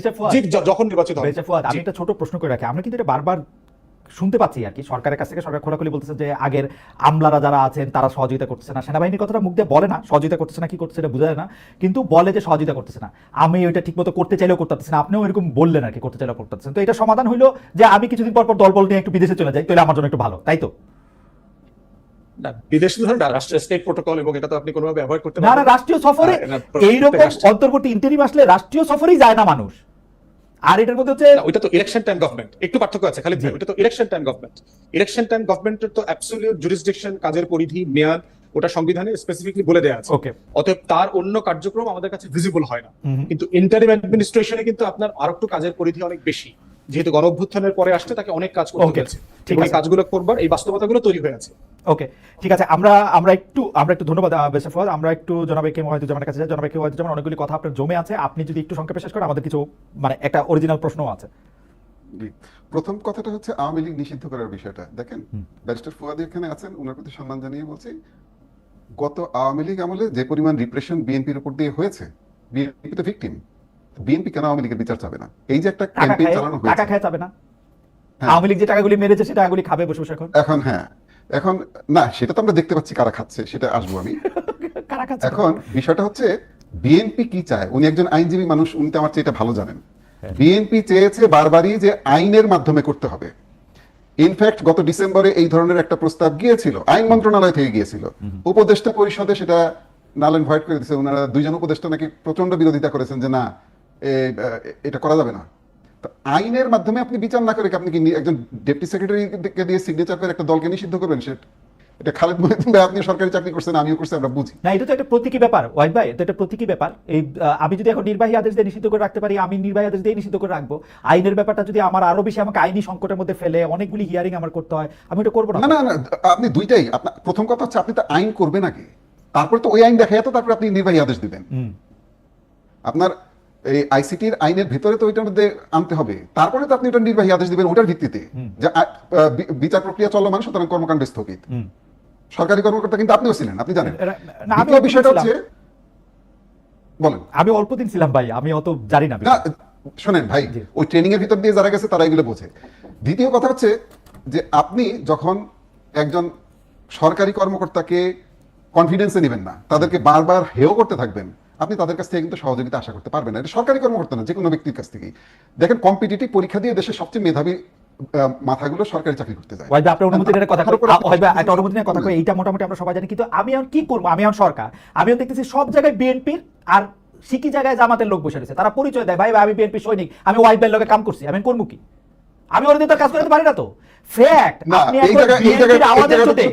যখন নির্বাচিত হবে। আমি একটা ছোট প্রশ্ন করে রাখি, আমরা কিন্তু এটা বারবার শুনতে পাচ্ছি আর কি, সরকারের কাছ থেকে সরকার খোলাখুলি বলতেছে যে আগের আমলারা যারা আছেন তারা সহযোগিতা করতেছে না। সেনাবাহিনীর কথাটা মুখ দিয়ে বলে না, সহযোগিতা করতেছে না, কি করতেছে এটা বোঝা যায় না, কিন্তু বলে যে সহযোগিতা করতেছে না। আমি ওইটা ঠিক মতো করতে চাইলেও করতে পারতেছি না, আপনিও এরকম বললেন আর কি, করতে চাইলেও করতে পারতেছেন। তো এটা সমাধান হইলো যে আমি কিছুদিন পর পর দলবল নিয়ে একটু বিদেশে চলে যাই, তাহলে আমার জন্য একটু ভালো, তাই তো? বিদেশে ধরেন রাষ্ট্রীয় স্টেট প্রোটোকল, এবং এটা তো আপনি কোনোভাবে অ্যাভয়েড করতে না। রাষ্ট্রীয় সফরে এইরকম অন্তর্বর্তী ইন্টারিম আসলে রাষ্ট্রীয় সফরেই যায় না মানুষ। আর এটার মধ্যে হচ্ছে ওইটা তো ইলেকশন টাইম গভর্নমেন্ট, একটু পার্থক্য আছে খালিদ ভাই। ওইটা তো election time government. Election time গভর্নমেন্টের তো অ্যাবসলিউট জুরিসডিকশন, কাজের পরিধি, মেয়াদ ওটা সংবিধানে স্পেসিফিকলি বলে দেওয়া আছে। ওকে, অতএব তার অন্য কার্যক্রম আমাদের কাছে ভিজিবল হয় না। কিন্তু ইন্টারিম অ্যাডমিনিস্ট্রেশনে কিন্তু আপনার আরেকটু কাজের পরিধি অনেক বেশি, যেহেতু গণ অভ্যুত্থানের পরে আসতে তাকে অনেক কাজ করতে হয়েছে। ঠিক আছে, কাজগুলো করবার এই বাস্তবতাগুলো তৈরি হয়ে আছে। ওকে, ঠিক আছে। আমরা একটু ধন্যবাদ বেশা ফুয়াদ। আমরা একটু জনাব এ কে ওয়াহিদুজ্জামানের কাছে যাই। জনাব এ কে ওয়াহিদুজ্জামান, অনেকগুলি কথা আপনার জমে আছে, আপনি যদি একটু সংক্ষেপে শেষ করেন, আমাদের কিছু মানে একটা অরিজিনাল প্রশ্নও আছে। প্রথম কথাটা হচ্ছে আওয়ামী লীগ নিষিদ্ধ করার বিষয়টা। দেখেন, ব্যারিস্টার ফুয়াদি এখানে আছেন, ওনার প্রতি সম্মান জানিয়ে বলছি, গত আওয়ামী লীগ আমলে যে পরিমাণ রিপ্রেশন বিএনপির উপর দিয়ে হয়েছে, বিএনপি তো ভিকটিম, বিএনপি কেন আওয়ামী লীগের বিচার চাবে না? এই যে একটা ক্যাম্পেইন চালানো হয়েছে, টাকা খায় যাবে না? আওয়ামী লীগ যে টাকাগুলি মেরেছে সেটা টাকাগুলি খাবে বসে বসে এখন। এখন না, সেটা তো আমরা দেখতে পাচ্ছি কারা খাচ্ছে, সেটা আসবো আমি। এখন বিষয়টা হচ্ছে বিএনপি কি চায়। উনি একজন আইনজীবী মানুষ, উনি তো আমার চেয়ে এটা ভালো জানেন। বিএনপি চেয়েছে বারবারই যে আইনের মাধ্যমে করতে হবে। ইনফ্যাক্ট গত ডিসেম্বরে এই ধরনের একটা প্রস্তাব গিয়েছিল, আইন মন্ত্রণালয় থেকে গিয়েছিল, উপদেষ্টা পরিষদে সেটা নাল এন্ড ভয়েড করে দিয়েছে। ওনারা দুইজন উপদেষ্টা নাকি প্রচন্ড বিরোধিতা করেছেন যে না, এটা করা যাবে না। তো আইনের মাধ্যমে আপনি বিচার না করে আপনি কি একজন ডেপুটি সেক্রেটারিকে দিয়ে সিগনেচার করে একটা দলকে নিষিদ্ধ করবেন? এটা খালেদ মহিউদ্দিন ভাই, আপনি সরকারি চাকরি করছেন, আমিও করছি, আমরা বুঝি না। এটা তো একটা প্রতীকী ব্যাপার ওয়াহিদ ভাই, এটা একটা প্রতীকী ব্যাপার। এই আমি যদি এখন নির্বাহী আদেশ দিয়ে নিষিদ্ধ করে রাখতে পারি, আমি নির্বাহী আদেশ দিয়ে নিষিদ্ধ করে রাখবো। আইনের ব্যাপারটা যদি আমার আরো বেশি আমাকে আইনি সংকটের মধ্যে ফেলে, অনেকগুলি হিয়ারিং আমার করতে হয়, আমি এটা করবো না। না, আপনি দুইটাই। আপনার প্রথম কথা হচ্ছে আপনি তো আইন করবেন আগে, তারপরে তো ওই আইন দেখা যেত, তারপরে আপনি নির্বাহী আদেশ দিবেন। আপনার এই আইসিটির আইনের ভিতরে তো ওইটার মধ্যে আনতে হবে, তারপরে তো আপনি ওটা নির্বাহী আদেশ দিবেন ওটার ভিত্তিতে যে বিচার প্রক্রিয়া চলমান, সুতরাং কর্মকাণ্ড স্থগিত। সরকারি কর্মকর্তা কিন্তু আপনিও ছিলেন, আপনি জানেন। দ্বিতীয় বিষয়টা হচ্ছে, বলেন। আমি অল্প দিন ছিলাম ভাই, আমি অত জানি না। শোনেন ভাই, ওই ট্রেনিং এর ভিতর দিয়ে যারা গেছে তারা এগুলো বোঝে। দ্বিতীয় কথা হচ্ছে যে আপনি যখন একজন সরকারি কর্মকর্তাকে কনফিডেন্সে নেবেন না, তাদেরকে বারবার হেয় করতে থাকবেন, আপনি তাদের কাছ থেকে কিন্তু সহযোগিতা আশা করতে পারবেন না। এটা সরকারি কর্মকর্তা না, যে কোনো ব্যক্তির কাছ থেকেই। দেখেন, কম্পিটিটিভ পরীক্ষা দিয়ে দেশের সবচেয়ে মেধাবী মাথাগুলো সরকারি চাকরি করতে যায়। আপনার অনুমতির কথা একটা অনুমতি নিয়ে কথা কই, এইটা মোটামুটি আমরা সবাই জানি। কিন্তু আমি এখন কি করবো? আমি এখন সরকার, আমি দেখতেছি সব জায়গায় বিএনপির আর সিকি জায়গায় জামাতের লোক বসে রয়েছে, তারা পরিচয় দেয় ভাই আমি বিএনপি সৈনিক, আমি ওয়াহিদ ভাইয়ের লোকে কাম করছি, আমি করবো কি? আমি ওর দিয়ে কাজ করতে পারি না তো। ফ্যাক্ট, আপনি আওয়াজের চোটে,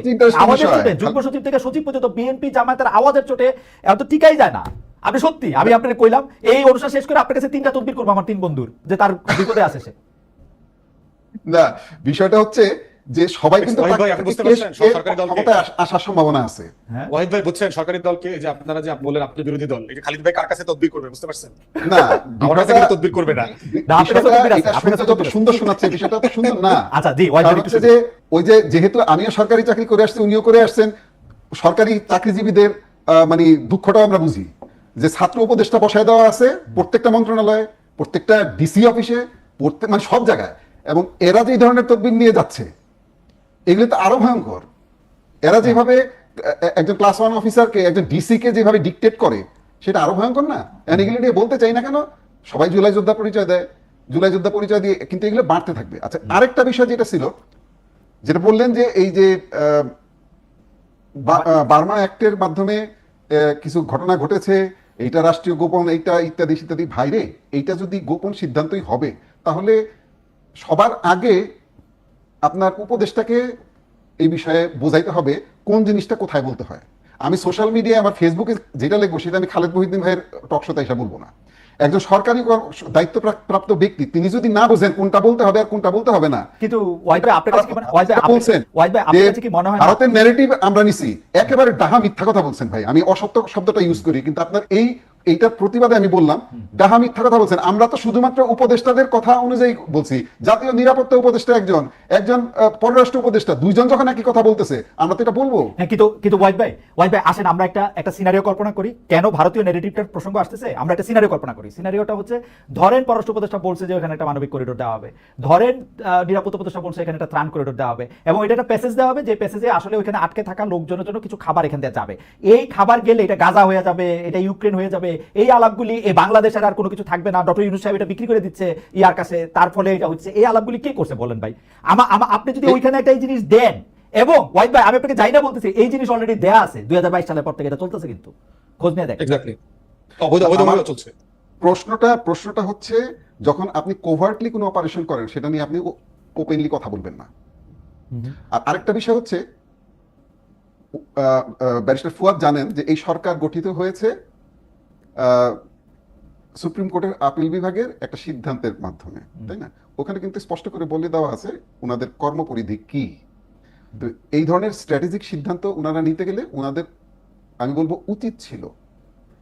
যুগ্ম সচিব থেকে সচিব পর্যন্ত বিএনপি জামাতের আওয়াজের চোটে এত টিকাই যায় না। আপনি সত্যি, আমি আপনাকে কইলাম এই অনুষ্ঠান শেষ করে আপনার কাছে 3টা তদবির করবো আমার 3 বন্ধুর, যে তার বিপদে আছে সে। না, বিষয়টা হচ্ছে যে সবাই কিন্তু ওয়াহিদ ভাই, তাকে আপনি বুঝতে কেস পারছেন, এর সরকারি দলকে- ক্ষমতায় আসার সম্ভাবনা আছে। হ্যাঁ ওয়াহিদ ভাই বুঝছেন, সরকারি দলকে যে আপনারা যে বললেন আপনি বিরোধী দল, এটা খালিদ ভাই কার কাছে তদবির করবে বুঝতে পারছেন? না, আমার কাছে কিন্তু তদবির করবে না। না, আপনার কাছে বিষয়টা তদবির আছে, এটা আপনার কাছে শুনতে যত তদবির আছে। সুন্দর শোনাচ্ছে, বিষয়টা তো সুন্দর না। আচ্ছা জি ওয়াইড কারণ হচ্ছে যে ওই যে যেহেতু আমিও সরকারি চাকরি করে আসছি, উনিও করে আসছেন, সরকারি চাকরিজীবীদের মানে দুঃখটাও আমরা বুঝি যে ছাত্র উপদেষ্টা বসায় দেওয়া আছে প্রত্যেকটা মন্ত্রণালয়ে, প্রত্যেকটা ডিসি অফিসে, প্রত্যেক মানে সব জায়গায়, এবং এরা যে এই ধরনের তদবির নিয়ে যাচ্ছে এগুলো তো আরো ভয়ঙ্কর। এরা যেভাবে একজন ক্লাস 1 অফিসারকে, একজন ডিসি কে যেভাবে ডিকটেট করে, সেটা আরো ভয়ঙ্কর না? এগুলো নিয়ে বলতে চাই না কেন, সবাই জুলাই যোদ্ধা পরিচয় দেয়, জুলাই যোদ্ধা পরিচয় দিয়ে, কিন্তু এগুলো বাড়তে থাকবে। আচ্ছা, আরেকটা বিষয় যেটা ছিল, যেটা বললেন যে এই যে বার্মা অ্যাক্টের মাধ্যমে কিছু ঘটনা ঘটেছে, এইটা রাষ্ট্রীয় গোপন, এইটা ইত্যাদি ইত্যাদি। ভাইরে, এইটা যদি গোপন সিদ্ধান্তই হবে, তাহলে সবার আগে আপনার উপদেষ্টাকে এই বিষয়ে বোঝাইতে হবে কোন জিনিসটা কোথায় বলতে হয়। আমি সোশ্যাল মিডিয়ায় আমার ফেসবুকে যেটা লিখবো সেটা আমি খালেদ মহিউদ্দিন ভাইয়ের টক শোতে এসে বলবো না। একজন সরকারি দায়িত্বপ্রাপ্ত ব্যক্তি, তিনি যদি না বোঝেন কোনটা বলতে হবে আর কোনটা বলতে হবে না, কিন্তু ওয়াইড ভাই আপনার কাছে কি মনে ওয়াইড ভাই বলছেন ওয়াইড ভাই যে আপনার কাছে কি মনে হয় না? ভারতের ন্যারেটিভ আমরা নিছি, একেবারে ডাহা মিথ্যা কথা বলছেন ভাই। আমি অসত্য শব্দটা ইউজ করি, কিন্তু আপনার এইটার প্রতিবাদে আমি বললাম ডাহা মিথ্যা কথা বলছেন। আমরা তো শুধুমাত্র উপদেষ্টাদের কথা অনুযায়ী বলছি। জাতীয় নিরাপত্তা উপদেষ্টা একজন, একজন পররাষ্ট্র উপদেষ্টা, দুইজন যখন একই কথা বলতেছে, আমরা তো এটা বলবো। হ্যাঁ কিন্তু ওয়াইড ভাই আসেন আমরা একটা সিনারিও কল্পনা করি। কেন ভারতীয় নেগেটিভটার প্রসঙ্গ আসতেছে, আমরা একটা সিনারিও কল্পনা করি। সিনারিওটা হচ্ছে, ধরেন পররাষ্ট্র উপদেষ্টা বলছে যে ওখানে একটা মানবিক করিডোর দেওয়া হবে, ধরেন নিরাপত্তা উপদেষ্টা বলছে এখানে একটা ত্রাণ করিডোর দেওয়া হবে, এবং এটা একটা প্যাসেজ দেওয়া হবে, যে প্যাসেজে আসলে ওখানে আটকে থাকা লোকজনের জন্য কিছু খাবার এখান থেকে যাবে। এই খাবার গেলে এটা গাজা হয়ে যাবে, এটা ইউক্রেন হয়ে যাবে, এই আলাপগুলি, এই বাংলাদেশের আর কোনো কিছু থাকবে না, ডক্টর ইউনূস সাহেব এটা বিক্রি করে দিচ্ছে ইয়ার কাছে, তার ফলে এটা হচ্ছে, এই আলাপগুলি কে করছে বলেন ভাই? আপনি যদি ওইখানে একটা এই জিনিস দেন, এবং ওয়াইড ভাই আমি আপনাকে যাই না বলতেছি, এই জিনিস অলরেডি দেয়া আছে 2022 সালের পর থেকে, এটা চলতেছে, কিন্তু খোঁজ নিয়ে দেখ। এক্স্যাক্টলি, অবৈধভাবে চলছে। প্রশ্নটা হচ্ছে, যখন আপনি কোভার্টলি কোনো অপারেশন করেন, সেটা নিয়ে আপনি ওপেনলি কথা বলবেন না। আর আরেকটা বিষয় হচ্ছে, ব্যারিস্টার ফুয়াদ জানেন যে এই সরকার গঠিত হয়েছে সুপ্রিম কোর্টের আপিল বিভাগের একটা সিদ্ধান্তের মাধ্যমে, তাই না? ওখানে কিন্তু স্পষ্ট করে বলে দেওয়া আছে ওনাদের কর্মপরিধি কি। তো এই ধরনের স্ট্র্যাটেজিক সিদ্ধান্ত ওনারা নিতে গেলে ওনাদের, আমি বলবো, উচিত ছিল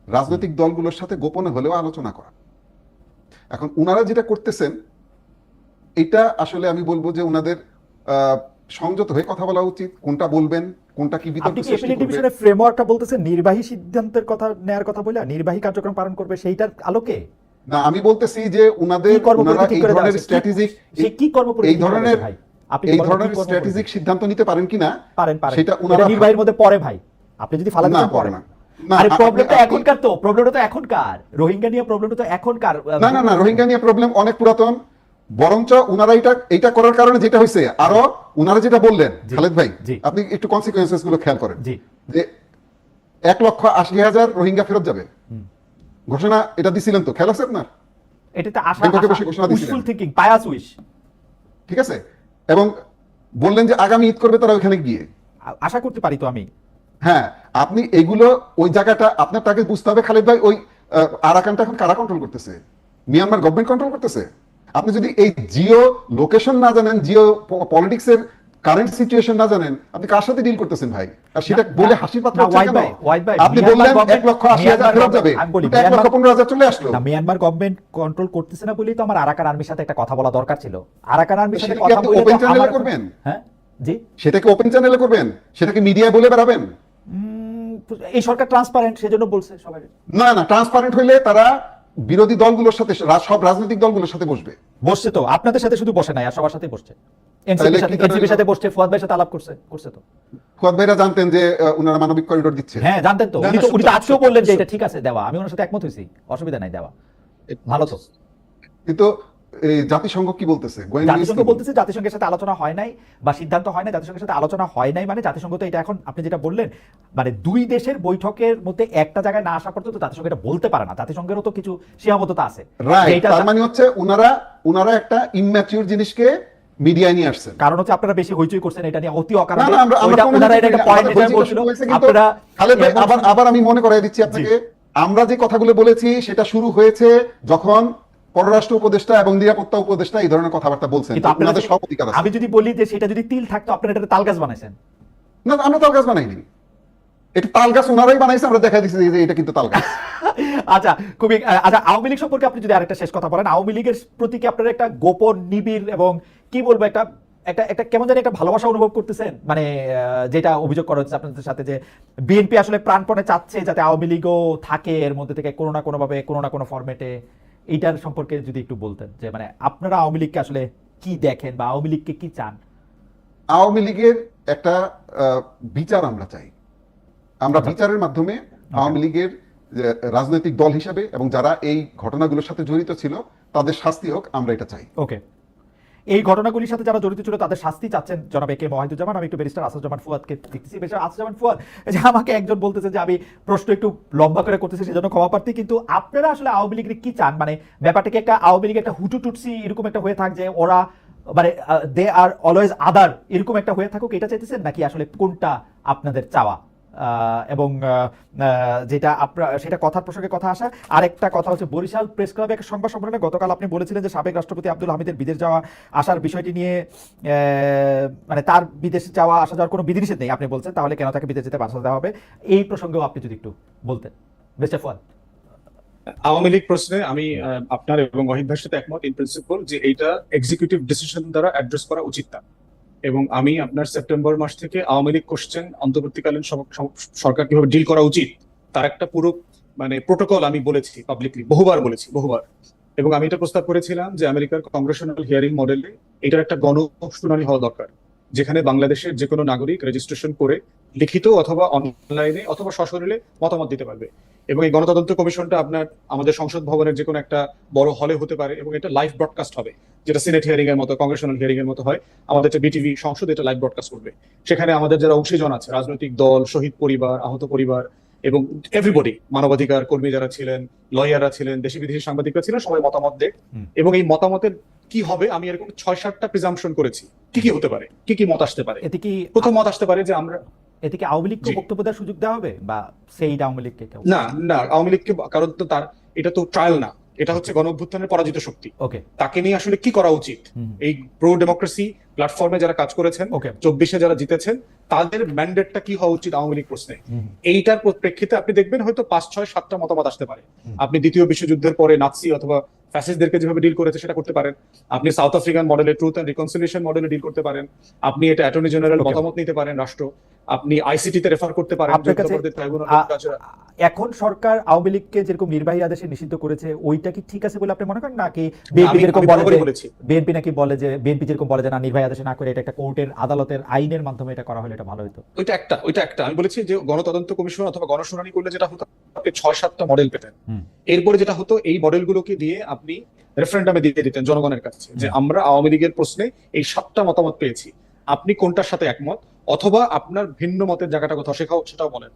রাজনৈতিক দলগুলোর সাথে গোপনে হলেও আলোচনা করা। এখন ওনারা যেটা করতেছেন, এটা আসলে আমি বলবো যে ওনাদের সংযত হয়ে কথা বলা উচিত, কোনটা বলবেন, কোনটা কি বিতর্ক আপনি কি সৃষ্টি অ্যাপিলেট করবে। ডিভিশনের ফ্রেমওয়ার্কটা বলতেছেন, নির্বাহী সিদ্ধান্তের কথা নেয়ার কথা বলে নির্বাহী কার্যক্রম পালন করবে, সেইটার আলোকে? না, আমি বলতেছি যে ওনারা এই ধরনের স্ট্র্যাটেজিক, সে কি কর্মপরিধি এই ধরনের ভাই? আপনি এই ধরনের স্ট্র্যাটেজিক সিদ্ধান্ত নিতে পারেন কিনা, পারেন সেটা এটা ওনারা নির্বাহীর মধ্যে পড়ে ভাই, আপনি যদি ফালা না দিতে পড়ে পারেন না। না। আরে প্রবলেমটা এখনকার, তো প্রবলেমটা তো এখনকার, রোহিঙ্গা নিয়ে প্রবলেমটা তো এখনকার। না, রোহিঙ্গা নিয়ে প্রবলেম অনেক পুরাতন। বরঞ্চ ওনারা এটা করার কারণে যেটা হয়েছে, আরো ওনারা যেটা বললেন, খালেদ ভাই আপনি একটু কনসিকুয়েন্সেস গুলো খেয়াল করেন, যে 1,80,000 রোহিঙ্গা ফেরত যাবে ঘোষণা এটা দিছিলেন, তো খেয়াল আছে আপনার? এটাতে আশা, ব্যাংককে বসে ঘোষণা দিছিলেন, উইশফুল থিংকিং, পায়াস উইশ, ঠিক আছে? এবং বললেন যে আগামী ঈদ করবে তারা ওখানে গিয়ে। আশা করতে পারি তো আমি। হ্যাঁ, আপনি এগুলো, ওই জায়গাটা আপনার তাকে বুঝতে হবে খালেদ ভাই। ওই আরাকানটা এখন কারা কন্ট্রোল করতেছে? মিয়ানমার গভর্নমেন্ট কন্ট্রোল করতেছে। আপনি যদি এই জিও লোকেশন না জানেন, জিও পলিটিক্স এর কারেন্ট সিচুয়েশন না জানেন, আপনি কার সাথে ডিল করতেছেন ভাই? আর সেটা বলে হাসির পাত্র হচ্ছে কেন? আপনি বললেন 1,80,000 ফেরত যাবে, 1,15,000 চলে আসলো। না, মিয়ানমার গভর্নমেন্ট কন্ট্রোল করতেছে না বলেই তো আমার আরাকান আর্মির সাথে একটা কথা বলা দরকার ছিল। আরাকান আর্মির সাথে কথা বলে ওপেন চ্যানেলে করবেন? হ্যাঁ জি, সেটাকে ওপেন চ্যানেলে করবেন, সেটাকে মিডিয়ায় বলে বেড়াবেন? এই সরকার ট্রান্সপারেন্ট, সেজন্য বলছে সবাই। না, ট্রান্সপারেন্ট হইলে তারা বিরোধী দলগুলোর সাথে, সব রাজনৈতিক দলগুলোর সাথে বসবে তো, আপনাদের সাথে শুধু বসে নাই, আর সবার সাথে বসছে। এনসিপির সাথে বসছে, ফুয়াদ ভাইয়ের সাথে আলাপ করছে তো। ফুয়াদ ভাইরা জানতেন যে ওনারা মানবিক করিডোর দিচ্ছে? হ্যাঁ জানতেন তো, উনি তো আজকেও বললেন যে এটা ঠিক আছে দেওয়া, আমি ওনার সাথে একমত হয়েছি, অসুবিধা নাই, দেওয়া ভালো তো। কিন্তু জাতিসংঘ কি বলতেছে? জাতিসংঘ বলতেছে জাতিসংঘের সাথে আলোচনা হয় নাই, বা সিদ্ধান্ত হয় নাই, জাতিসংঘের সাথে আলোচনা হয় নাই, মানে জাতিসংঘ তো এটা এখন আপনি যেটা বললেন, মানে দুই দেশের বৈঠকের মধ্যে একটা জায়গায় না আসা পর্যন্ত জাতিসংঘ এটা বলতে পারে না, জাতিসংঘেরও তো কিছু সীমাবদ্ধতা আছে। রাইট, তার মানে হচ্ছে ওনারা একটা ইম্যাচিউর জিনিসকে মিডিয়ায় নিয়ে আসছেন। কারণ হচ্ছে আপনারা বেশি হইচই করছেন এটা নিয়ে, অতি অকারণে ওনারা এটা একটা পয়েন্ট হিসেবে বলছিল। আপনারা খালেদ ভাই, আবার আমি মনে করাই দিচ্ছি আপনাকে, আমরা যে কথাগুলো বলেছি সেটা শুরু হয়েছে যখন পররাষ্ট্র উপদেষ্টা এবং নিরাপত্তা উপদেষ্টা এই ধরনের কথাবার্তা বলছেন, কিন্তু আপনারা আপনাদের সব অধিকার আছে। আমি যদি বলি যে সেটা যদি তিল থাকতো আপনারা এটা তাল গাছ বানাইছেন। না, আমরা তাল গাছ বানাইনি, এটা তাল গাছ ওনারাই বানাইছে, আমরা দেখা দিচ্ছি যে এটা কিন্তু তাল গাছ। আচ্ছা, খুবই আচ্ছা, আওয়ামী লীগ সম্পর্কে আপনি যদি আরেকটা শেষ কথা বলেন, আওয়ামী লীগের প্রতি কি আপনারা একটা গোপন নিবিড় এবং কি বলবো একটা একটা একটা কেমন জানি একটা ভালোবাসা অনুভব করতেছেন? মানে যেটা অভিযোগ করা হচ্ছে আপনাদের সাথে যে বিএনপি আসলে প্রাণপণে চাচ্ছে যাতে আওয়ামী লীগও থাকে এর মধ্যে থেকে কোনো না কোনো ভাবে কোনো না কোনো ফরম্যাটে, এইটার সম্পর্কে যদি একটু বলতেন যে মানে আপনারা আওয়ামী লীগকে আসলে কি দেখেন বা আওয়ামী লীগকে কি চান? আওয়ামী লীগের একটা বিচার আমরা চাই, আমরা বিচারের মাধ্যমে আওয়ামী লীগের রাজনৈতিক দল হিসাবে এবং যারা এই ঘটনাগুলোর সাথে জড়িত ছিল তাদের শাস্তি হোক, আমরা এটা চাই। ওকে, এই ঘটনাগুলির সাথে যারা জড়িত ছিল তাদের শাস্তি চাচ্ছেন জনাব এ কে ওয়াহিদুজ্জামান। আমি একটু ব্যারিস্টার আসাদুজ্জামান ফুয়াদকে দেখতেছি। ব্যারিস্টার আসাদুজ্জামান ফুয়াদ, যে আমাকে একজন বলতেছে যে আমি প্রশ্ন একটু লম্বা করে করতেছি সেজন্য ক্ষমা প্রার্থী, কিন্তু আপনারা আসলে আওয়ামী লীগের কি চান? মানে ব্যাপারটাকে একটা আওয়ামী লীগ একটা হুটু টুটসি এরকম একটা হয়ে থাক যে ওরা মানে দে আর অলওয়েজ আদার এরকম একটা হয়ে থাকুক, এটা চাইতেছেন নাকি আসলে কোনটা আপনাদের চাওয়া? এবং যেটা আপনার সেটা কথার প্রসঙ্গে কথা আসা। আরেকটা কথা হচ্ছে বরিশাল প্রেস ক্লাবে এক সংবাদ সম্মেলনে গতকাল আপনি বলেছিলেন যে সাবেক রাষ্ট্রপতি আব্দুল হামিদের বিদেশ যাওয়া আসার বিষয়টি নিয়ে মানে তার বিদেশে যাওয়া আসা যাওয়ার কোনো বিধিনিষেধ নেই আপনি বলছেন, তাহলে কেন তাকে বিদেশ যেতে বাধা দেওয়া হবে? এই প্রসঙ্গেও আপনি যদি একটু বলতেন। মিস্টার ফুয়াদ। আওয়ামী লীগ প্রশ্নে আমি আপনার এবং ওয়াহিদ ভাইয়ের সাথে একমত ইন প্রিন্সিপাল যে এইটা এক্সিকিউটিভ ডিসিশন দ্বারা অ্যাড্রেস করা উচিত না। এবং আমি আপনার সেপ্টেম্বর মাস থেকে আওয়ামী লীগ কোশ্চেন অন্তর্বর্তীকালীন সরকার কিভাবে ডিল করা উচিত তার একটা পুরো মানে প্রোটোকল আমি বলেছি পাবলিকলি, বহুবার। এবং আমি এটা প্রস্তাব করেছিলাম যে আমেরিকার কংগ্রেশনাল হিয়ারিং মডেলে এটার একটা গণশুনানি হওয়া দরকার, যেখানে বাংলাদেশের যে কোনো নাগরিক রেজিস্ট্রেশন করে লিখিত অথবা অনলাইনে অথবা সশরীরে মতামত দিতে পারবে। এবং এই গণতদন্ত কমিশনটা আপনার আমাদের সংসদ ভবনের যে কোনো একটা বড় হলে হতে পারে এবং এটা লাইভ ব্রডকাস্ট হবে, যেটা সিনেট হিয়ারিং এর মতো কংগ্রেশনাল হিয়ারিং এর মতো হয়। আমাদের যে বিটিভি সংসদ এটা লাইভ ব্রডকাস্ট করবে। সেখানে আমাদের যারা অংশীজন আছে, রাজনৈতিক দল, শহীদ পরিবার, আহত পরিবার এবং এভরিবডি, মানবাধিকার কর্মী যারা ছিলেন, লয়াররা ছিলেন, দেশি বিদেশি সাংবাদিকরা ছিলেন, সবাই মতামত দেয়। এবং এই মতামতের কি হবে আমি এরকম 6-7টা প্রিজাম্পশন করেছি কি কি হতে পারে, কি কি মত আসতে পারে। এতে কি প্রথম মত আসতে পারে যে আমরা এতে কি আওয়ামী লীগকে বক্তব্য দেওয়ার সুযোগ দেওয়া হবে বা সেই আওয়ামী লীগকে কেউ? না, আওয়ামী লীগকে, কারণ তো তার এটা তো ট্রায়াল না, এটা হচ্ছে গণ অভ্যুত্থানের পরাজিত শক্তি। ওকে, তাকে নিয়ে আসলে কি করা উচিত? এই প্রো ডেমোক্রেসি প্ল্যাটফর্মে যারা কাজ করেছেন, 24-এ যারা জিতেছেন, তাদের ম্যান্ডেটটা কি হওয়া উচিত আওয়ামী লীগ প্রশ্নে, এইটার প্রেক্ষিতে আপনি দেখবেন হয়তো 5-6-7টা মতামত আসতে পারে। আপনি দ্বিতীয় বিশ্বযুদ্ধের পরে নাৎসি অথবা ফ্যাসিস্টদেরকে যেভাবে ডিল করেছে সেটা করতে পারেন। আপনি সাউথ আফ্রিকান মডেলে, ট্রুথ এন্ড রিকনসিলিয়েশন মডেলে ডিল করতে পারেন। আপনি এটা অ্যাটর্নি জেনারেল মতামত নিতে পারেন রাষ্ট্র। আপনি আইসিটি তে রেফার করতে পারেন। এখন সরকার আওয়ামী লীগকে যেরকম নির্বাহী আদেশে নিষিদ্ধ করেছে ওইটা কি ঠিক আছে বলে আপনি মনে করেন, নাকি বিএনপি যেরকম বলে যে বিএনপি যেরকম বলে যে না, নির্বাহী আদেশে না করে এটা একটা কোর্টের আদালতের আইনের মাধ্যমে এটা করা হলে এটা ভালো হতো? ওইটা একটা আমি বলেছি যে গণতদন্ত কমিশন অথবা গণশুনানি করলে যেটা হতো আপনি 6-7টা মডেল পেতেন। এরপরে যেটা হতো এই মডেলগুলোকে দিয়ে আপনি রেফারেন্ডামে দিয়ে দিতেন জনগণের কাছে যে আমরা আওয়ামী লীগের প্রশ্নে এই 7টা মতামত পেয়েছি, আপনি কোনটার সাথে একমত, অথবা আপনার ভিন্ন মতের জায়গাটা কোথাও সেটাও বলেন।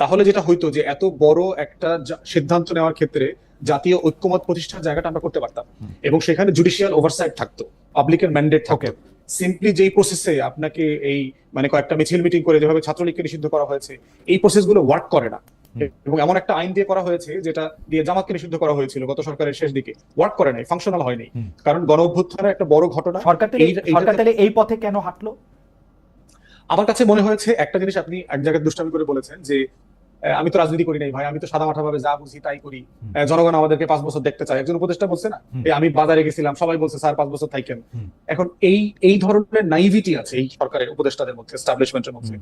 তাহলে যেটা হইতো যে এত বড় একটা সিদ্ধান্ত নেওয়ার ক্ষেত্রে জাতীয় ঐক্যমত প্রতিষ্ঠার জায়গাটা আমরা করতে পারতাম এবং সেখানে জুডিশিয়াল ওভারসাইট থাকতো, পাবলিকের ম্যান্ডেট থাকতো। সিম্পলি যেই প্রসেসে আপনাকে এই মানে কয়েকটা মিছিল মিটিং করে যেভাবে ছাত্রলীগকে নিষিদ্ধ করা হয়েছে, এই প্রসেসগুলো ওয়ার্ক করে না। এবং এমন একটা আইন দিয়ে করা হয়েছে যেটা দিয়ে জামাতকে নিষিদ্ধ করা হয়েছিল গত সরকারের শেষ দিকে, ওয়ার্ক করে নাই, ফাংশনাল হয়নি। কারণ গণ অভ্যুত্থানের একটা বড় ঘটনা। সরকার তাহলে এই পথে কেন হাঁটলো? আমার কাছে মনে হয়েছে একটা জিনিস আপনি এক জায়গায় দুষ্টামি করে বলেছেন যে আমি তো রাজনীতি করি নাই ভাই, আমি তো সাদামাটা ভাবে যা বুঝি তাই করি, জনগণ আমাদেরকে 5 বছর দেখতে চায়। একজন উপদেষ্টা বলছে না, আমি বাজারে গেছিলাম, সবাই বলছে স্যার 5 বছর থাকেন। এখন এই ধরনের নাইভিটি আছে এই সরকারের উপদেষ্টাদের মধ্যে, এস্টাবলিশমেন্টের মধ্যে,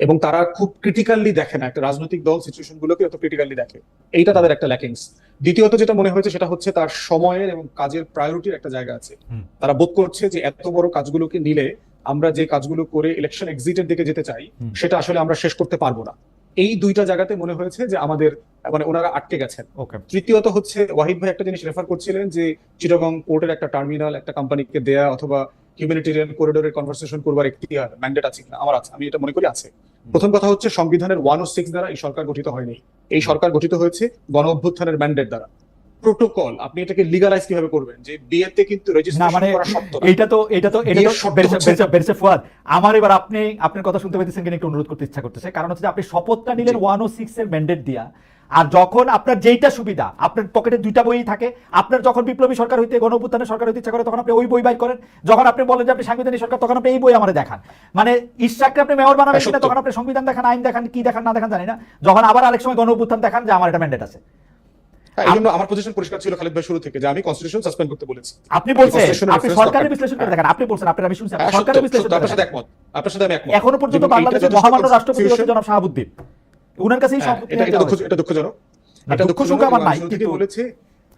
এবং তারা খুব ক্রিটিক্যালি দেখে না একটা রাজনৈতিক দল সিচুয়েশন গুলোকে এত ক্রিটিক্যালি দেখে, এইটা তাদের একটা ল্যাকিংস। দ্বিতীয়ত যেটা মনে হয়েছে সেটা হচ্ছে তার সময়ের এবং কাজের প্রায়োরিটির একটা জায়গা আছে। তারা বোধ করছে যে এত বড় কাজগুলোকে নিলে আমরা যে কাজগুলো করে ইলেকশন এক্সিটের দিকে যেতে চাই সেটা আসলে আমরা শেষ করতে পারবো না। এই দুইটা জায়গাতে মনে হয়েছে যে আমাদের মানে ওনারা আটকে গেছেন। তৃতীয়ত হচ্ছে ওয়াহিদ ভাই একটা জিনিস রেফার করছিলেন যে চিটাগং পোর্টের একটা টার্মিনাল একটা কোম্পানিকে দেয়া অথবা হিউম্যানিটেরিয়ান করিডোরের কনভারসেশন করবার এখতিয়ার ম্যান্ডেট আছে কিনা, আমার আছে, আমি এটা মনে করি আছে। প্রথম কথা হচ্ছে সংবিধানের 106 দ্বারা এই সরকার গঠিত হয়নি, এই সরকার গঠিত হয়েছে গণ অভ্যুত্থানের ম্যান্ডেট দ্বারা। প্রোটোকল আপনি এটাকে লিগালাইজ কিভাবে করবেন যে বিয়েতে কিন্তু রেজিস্ট্রেশন করা শর্ত না। এটা তো বেরসে ফুয়াদ, আমার এবার আপনার কথা শুনতে পাইতেছেন কিনা একটু অনুরোধ করতে ইচ্ছা করতেছে, কারণ হচ্ছে আপনি শপথটা নিলেন 106 এর ম্যান্ডেট দিয়া, আর যখন আপনার যেইটা সুবিধা, আপনার পকেটে দুইটা বই থাকে, আপনার যখন বিপ্লবী সরকার হইতে গণ অভ্যুত্থানের সরকার হইতে ইচ্ছা করে তখন আপনি ওই বই বাইর করেন, যখন আপনি বলেন যে আপনি সাংবিধানিক সরকার তখন আপনি এই বই আমাদের দেখান। মানে ইশরাককে আপনি মেয়র বানাবেন কিনা তখন আপনি সংবিধান দেখান, আইন দেখান, কি দেখান না দেখান জানি না, যখন আবার আরেক সময় গণ অভ্যুত্থান দেখান যে আমার এটা ম্যান্ডেট আছে। এই জন্য আমার পজিশন পরিষ্কার ছিল খালিদ ভাই শুরু থেকে, যে আমি কনস্টিটিউশন সাসপেন্ড করতে বলেছি। আপনি বলছেন, Constitution আপনি reference সরকারের দরকার। বিশ্লেষণ করে দেখেন, আপনি বলছেন, আপনার আমি শুনছি, আপনি হ্যাঁ, সরকারের সত্য, বিশ্লেষণ সত্য, করে আপনার সাথে দেখেন। একমত, আপনার সাথে আমি একমত। এখনো পর্যন্ত এবং এইটা বাংলাদেশের যথেষ্ট মহামান্য রাষ্ট্রপতি confusion- হচ্ছে জনাব শাহাবুদ্দিন, ওনার কাছেই হ্যাঁ, সম্পত্তি এটা দেওয়া হয়েছে। এটা দুঃখজনক। না, এটা দুঃখ সুখ দুঃখজনক। আমার আমি নাই, শুরু থেকে কিন্তু- বলেছি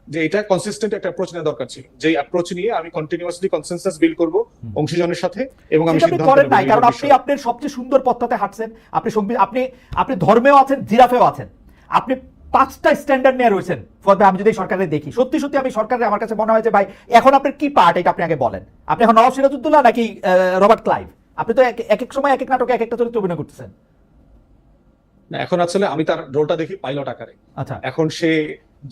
যে এটা কনসিস্টেন্ট একটা অ্যাপ্রোচ নেওয়া দরকার ছিল, যে অ্যাপ্রোচ নিয়ে আমি কন্টিনিউয়াসলি কনসেনসাস বিল্ড করব অংশীজনের সাথে, এবং আমি সেটা আপনি সিদ্ধান্ত করেন নেব নাই, এই কারণ আপনি বিষয়ে। আপনার সবচেয়ে সুন্দর পথটাতে হাঁটছেন, আপনি আপনি আপনি ধর্মেও আছেন, জিরাফেও আছেন, আপনি 5টা স্ট্যান্ডার্ড নিয়ে রয়েছেন। ফলে আমি যদি সরকারের দেখি, সত্যি সত্যি আমি সরকারের, আমার কাছে মনে হয় যে ভাই এখন আপনার কি পার্ট, এটা আপনি আগে বলেন। আপনি এখন নওয়াব সিরাজউদ্দৌলা নাকি রবার্ট ক্লাইভ? আপনি তো এক এক সময় এক এক নাটকে এক একটা চরিত্র অভিনয় করতেছেন। না, এখন আসলে আমি তার রোলটা দেখি পাইলট আকারে। আচ্ছা, এখন সে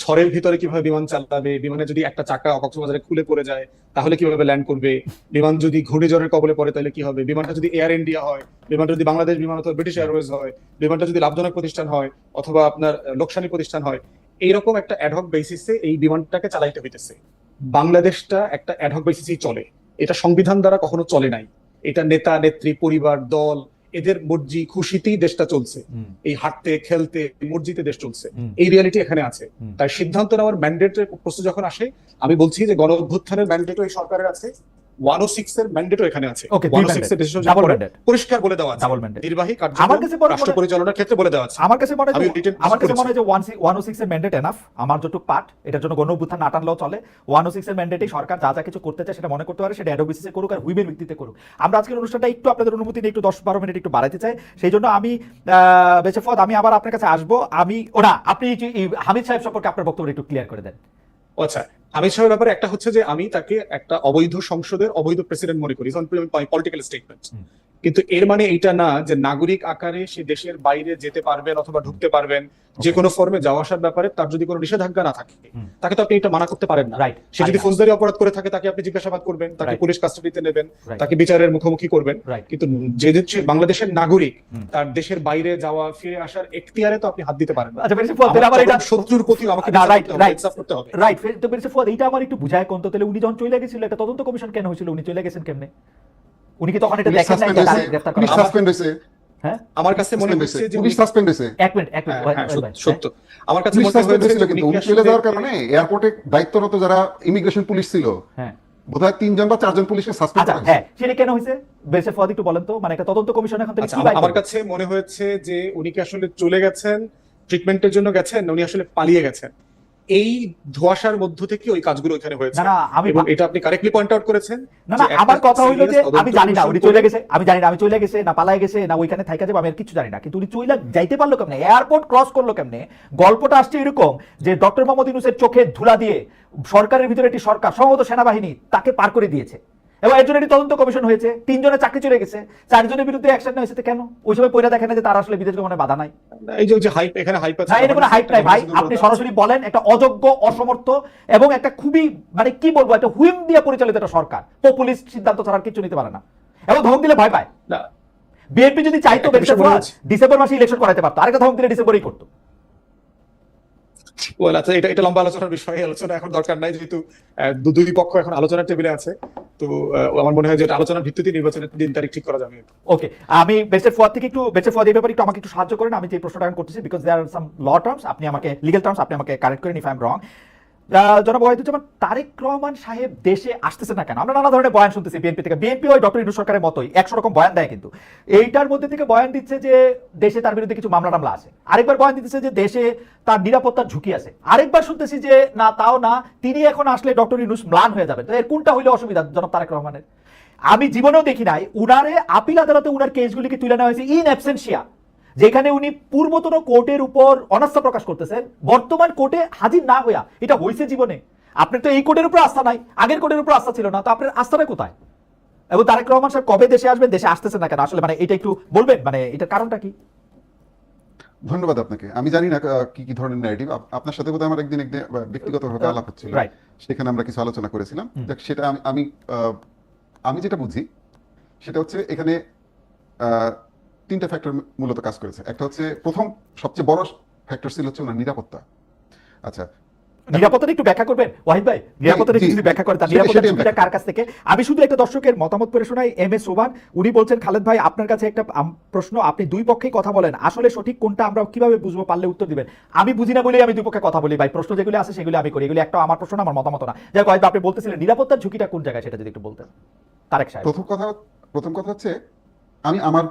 ঝড়ের ভিতরে কিভাবে বিমান চালাবে, বিমানে যদি একটা চাকা কক্সবাজারে খুলে পড়ে যায় তাহলে কিভাবে ল্যান্ড করবে, বিমান যদি ঘূর্ণিঝড়ের কবলে পড়ে তাহলে কি হবে, বিমানটা যদি এয়ার ইন্ডিয়া হয়, বিমানটা যদি বাংলাদেশ বিমান অথবা ব্রিটিশ এয়ারওয়েজ হয়, বিমানটা যদি লাভজনক প্রতিষ্ঠান হয় অথবা আপনার লোকসানি প্রতিষ্ঠান হয়, এইরকম একটা অ্যাডহক বেসিসে এই বিমানটাকে চালাইতে হইতেছে। বাংলাদেশটা একটা অ্যাডহক বেসিসেই চলে, এটা সংবিধান দ্বারা কখনো চলে নাই। এটা নেতা নেত্রী, পরিবার, দল, এদের মর্জি খুশিতেই দেশটা চলছে। এই হাঁটতে খেলতে মসজিদে দেশ চলছে, এই রিয়ালিটি এখানে আছে। তাই সিদ্ধান্ত নেওয়ার ম্যান্ডেটের প্রশ্ন যখন আসে, আমি বলছি যে গণ অভ্যুত্থানের ম্যান্ডেটও এই সরকারের আছে, 106 এর ম্যান্ডেটও এখানে আছে। Okay, দুই 106 এর decision double পরে mandate। পরিষ্কার বলে দেওয়া আছে, Double mandate। নির্বাহী আমার কাছে কার্যক্রম বড়- রাষ্ট্র পরিচালনার ক্ষেত্রে বলে দেওয়া আছে। আমার কাছে মনে হয় আমি যে written আমার কাছে করেছি। মনে হয় যে 106 এর ম্যান্ডেট এনাফ, আমার যতটুকু পার্ট, এটার জন্য গণ অভ্যুত্থান না টানলেও চলে। 106 এর ম্যান্ডেটেই সরকার যা যা কিছু করতে চায় সেটা মনে করতে পারে, সেটা অ্যাডহক বেসিসে করুক আর হুইবের ভিত্তিতে করুক। আমরা আজকের অনুষ্ঠানটা একটু আপনাদের অনুমতি নিয়ে একটু 10-12 মিনিট একটু বাড়াতে চাই, সেই জন্য আমি বেঁচে ফদ আমি আবার আপনার কাছে আসবো। আমি ওরা আপনি এই হামিদ সাহেব সম্পর্কে আপনার বক্তব্য একটু ক্লিয়ার করে দেন। আচ্ছা, হামিদ সাহেবের ব্যাপারে একটা হচ্ছে যে আমি তাকে একটা অবৈধ সংসদের অবৈধ প্রেসিডেন্ট মনে করি, পলিটিক্যাল স্টেটমেন্ট। কিন্তু এর মানে এইটা না যে নাগরিক আকারে সে দেশের বাইরে যেতে পারবেন অথবা ঢুকতে পারবেন, যে কোনো ফর্মে যাওয়া আসার ব্যাপারে তার যদি কোনো নিষেধাজ্ঞা না থাকে তাকে তো আপনি এটা মানা করতে পারেন না। রাইট, সে যদি ফৌজদারি অপরাধ করে থাকে তাকে আপনি জিজ্ঞাসাবাদ করবেন, তাকে Right. পুলিশ কাস্টাডিতে নেবেন, Right. তাকে বিচারের মুখোমুখি করবেন। Right. কিন্তু যে হচ্ছে বাংলাদেশের নাগরিক, তার দেশের বাইরে যাওয়া ফিরে আসার এখতিয়ারে তো আপনি হাত দিতে পারেন না। আচ্ছা বেঁচে ফদ আমার আবার এটা তখন শত্রুর প্রতি আমাকে না, বিচার right, করতে হবে, right. ইনসাফ করতে হবে। রাইট, তো বেঁচে ফদ এইটা আমার একটু বুঝায় কোন তো, তাহলে উনি যখন চলে গেছিল একটা তদন্ত কমিশন কেন হয়েছিল, উনি চলে গেছেন কেমনে? উনি কি তখন এটা পুলিশ দেখেন নাই সাসপেন্ড যে হয়েছে, তাকে গ্রেফতার করা পুলিশ হবে? সাসপেন্ড হয়েছে, হ্যাঁ, আমার কাছে মনে হচ্ছে যে পুলিশ সাসপেন্ড হয়েছে, এক মিনিট হ্যাঁ, ভাই, সত্য। আমার কাছে পুলিশ মনে সাসপেন্ড হয়েছে হয়েছিল, যে কিন্তু উনি উনি কি চলে আসলে- যাওয়ার কারণে এয়ারপোর্টে দায়িত্বরত যারা ইমিগ্রেশন পুলিশ ছিল হ্যাঁ, বোধহয় 3 বা 4 পুলিশকে সাসপেন্ড আচ্ছা করা হ্যাঁ, সেটা কেন হয়েছে বেঁচে ফদ একটু বলেন তো, মানে একটা তদন্ত কমিশন এখন থেকে আচ্ছা, কি বাইর আমার করবে? কাছে মনে হয়েছে যে উনি কি আসলে চলে গেছেন ট্রিটমেন্টের জন্য গেছেন, না উনি আসলে পালিয়ে গেছেন। এই ধোঁয়াশার মধ্য থেকে ওই কাজগুলো এখানে হয়েছে। না, না, আমি এবং এটা আপনি কারেক্টলি পয়েন্ট আউট করেছেন। না যে না, একটা আমার কথা হইলো যে serious তদন্ত আমি জানি না উনি কমিশন চলে করে- গেছে, আমি জানি না আমি চলে গেছে না পালায় গেছে না ওইখানে থাইকা যাবে, আমি আর কিছু জানি না, কিন্তু উনি চলে যাইতে পারলো কেমনে, এয়ারপোর্ট ক্রস করলো কেমনে? গল্পটা আসছে এরকম যে ডক্টর মোহাম্মদ ইউনূসের চোখে ধুলা দিয়ে সরকারের ভিতরে একটি সরকার সম্ভবত সেনাবাহিনী তাকে পার করে দিয়েছে, এবং এর জন্য একটি তদন্ত কমিশন হয়েছে, 3 জনের চাকরি চলে গেছে, 4 জনের বিরুদ্ধে অ্যাকশন নেওয়া হয়েছে। কেন ওই সময় পয়লা দেখেন না যে তার আসলে বিদেশ গমনে বাধা নাই? এই যে হাইপ, এখানে হাইপ আছে। না, এটা কোনো হাইপ নাই ভাই, আপনি সরাসরি বলেন একটা অযোগ্য, অসমর্থ এবং একটা খুবই মানে কি বলবো একটা হুইম দিয়ে পরিচালিত একটা সরকার, পপুলিস্ট সিদ্ধান্ত ছাড়া আর কিছু নিতে পারে না, এবং ধমক দিলে ভয় পায়। না, বিএনপি যদি চাইতো একটা বিষয় মনে হচ্ছে। ডিসেম্বর মাসে ইলেকশন করাতে পারতো, আরেকটা ধমক দিলে ডিসেম্বরেই করতো। well, আচ্ছা, এটা লম্বা আলোচনার বিষয়, আলোচনা এখন দরকার নাই, যেহেতু দুই পক্ষ এখন আলোচনার টেবিলে আছে। তো আমার মনে হয় যে এটা আলোচনার ভিত্তিতে নির্বাচনের দিন তারিখ ঠিক করা যাবে। ওকে, আমি বেস্টের ফোয়াদ থেকে একটু বেস্টের ফোয়াদ এই ব্যাপারে একটু আমাকে একটু সাহায্য করেন, আমি যে প্রশ্নটা এখন করতেছি, because there R some law terms, আপনি আমাকে লিগ্যাল টার্মস আপনি আমাকে কারেক্ট করেন ইফ আই এম রং। জনাব ওয়াহিদুজ্জামান, তারেক রহমান সাহেব দেশে আসতেছে না কেন? আমরা নানা ধরনের বয়ান শুনতেছি বিএনপি থেকে, বিএনপি ওই ডক্টর ইউনূস সরকারের মতোই 100 রকম বয়ান দেয়, কিন্তু এইটার মধ্যে থেকে বয়ান দিচ্ছে যে দেশে তার বিরুদ্ধে কিছু মামলা টামলা আছে, আরেকবার বয়ান দিতেছে যে দেশে তার নিরাপত্তার ঝুঁকি আছে, আরেকবার শুনতেছি যে না তাও না, তিনি এখন আসলে ডক্টর ইউনূস ম্লান হয়ে যাবে। তো এর কোনটা হইলে অসুবিধা জনাব তারেক রহমানের? আমি জীবনেও দেখি নাই উনারে আপিল আদালতে উনার কেসগুলিকে তুলে নেওয়া হয়েছে ইন অ্যাবসেন্সিয়া, যেখানে উনি পূর্বতন কোর্টের উপর অনাস্থা প্রকাশ করতেছেন, বর্তমান কোর্টে হাজির না হইয়া। এটা হয়েছে জীবনে। আপনার তো এই কোর্টের উপর আস্থা নাই, আগের কোর্টের উপর আস্থা ছিল না, তো আপনার আস্থাটা কোথায়? এবং তারেক রহমান সাহেব কবে দেশে আসবেন, দেশে আসতেছেন না কেন আসলে, মানে এটা একটু বলবেন, মানে এটার কারণটা কি? ধন্যবাদ আপনাকে। আমি জানি না কি কি ধরনের ন্যারেটিভ আপনার সাথে বোধহয় আমার একদিন ব্যক্তিগতভাবে আলাপ হচ্ছিল, Right. সেখানে আমরা কিছু আলোচনা করেছিলাম। দেখ, সেটা আমি যেটা বুঝি সেটা হচ্ছে এখানে 3টা ফ্যাক্টর মূলত কাজ করেছে। একটা হচ্ছে প্রথম সবচেয়ে বড় ফ্যাক্টর ছিল হচ্ছে ওনার নিরাপত্তা। আচ্ছা, নিরাপত্তাটা একটু ব্যাখ্যা করবেন ওয়াহিদ ভাই, নিরাপত্তাটা জি, একটু যদি ব্যাখ্যা করেন তার সেটাই নিরাপত্তার আমি ঝুঁকিটা ব্যাখ্যা কার কাছ থেকে? আমি শুধু একটা দর্শকের মতামত পড়ে শোনাই। এম এস সোবান উনি বলছেন, খালেদ ভাই আপনার কাছে একটা প্রশ্ন, আপনি দুই পক্ষেই কথা বলেন, আসলে সঠিক কোনটা আমরা কিভাবে বুঝবো, পারলে উত্তর দিবেন। আমি বুঝি না বলেই আমি দুই পক্ষে কথা বলি ভাই, প্রশ্ন যেগুলো আছে সেগুলো আমি করি, এগুলো একটা আমার প্রশ্ন না, আমার মতামত না। যাই হোক, ওয়াহিদ ভাই, আপনি বলতেছিলেন নিরাপত্তার ঝুঁকিটা কোন জায়গায়, সেটা যদি একটু বলতেন তারেক সাহেব। প্রথম কথা হচ্ছে, আমি আমার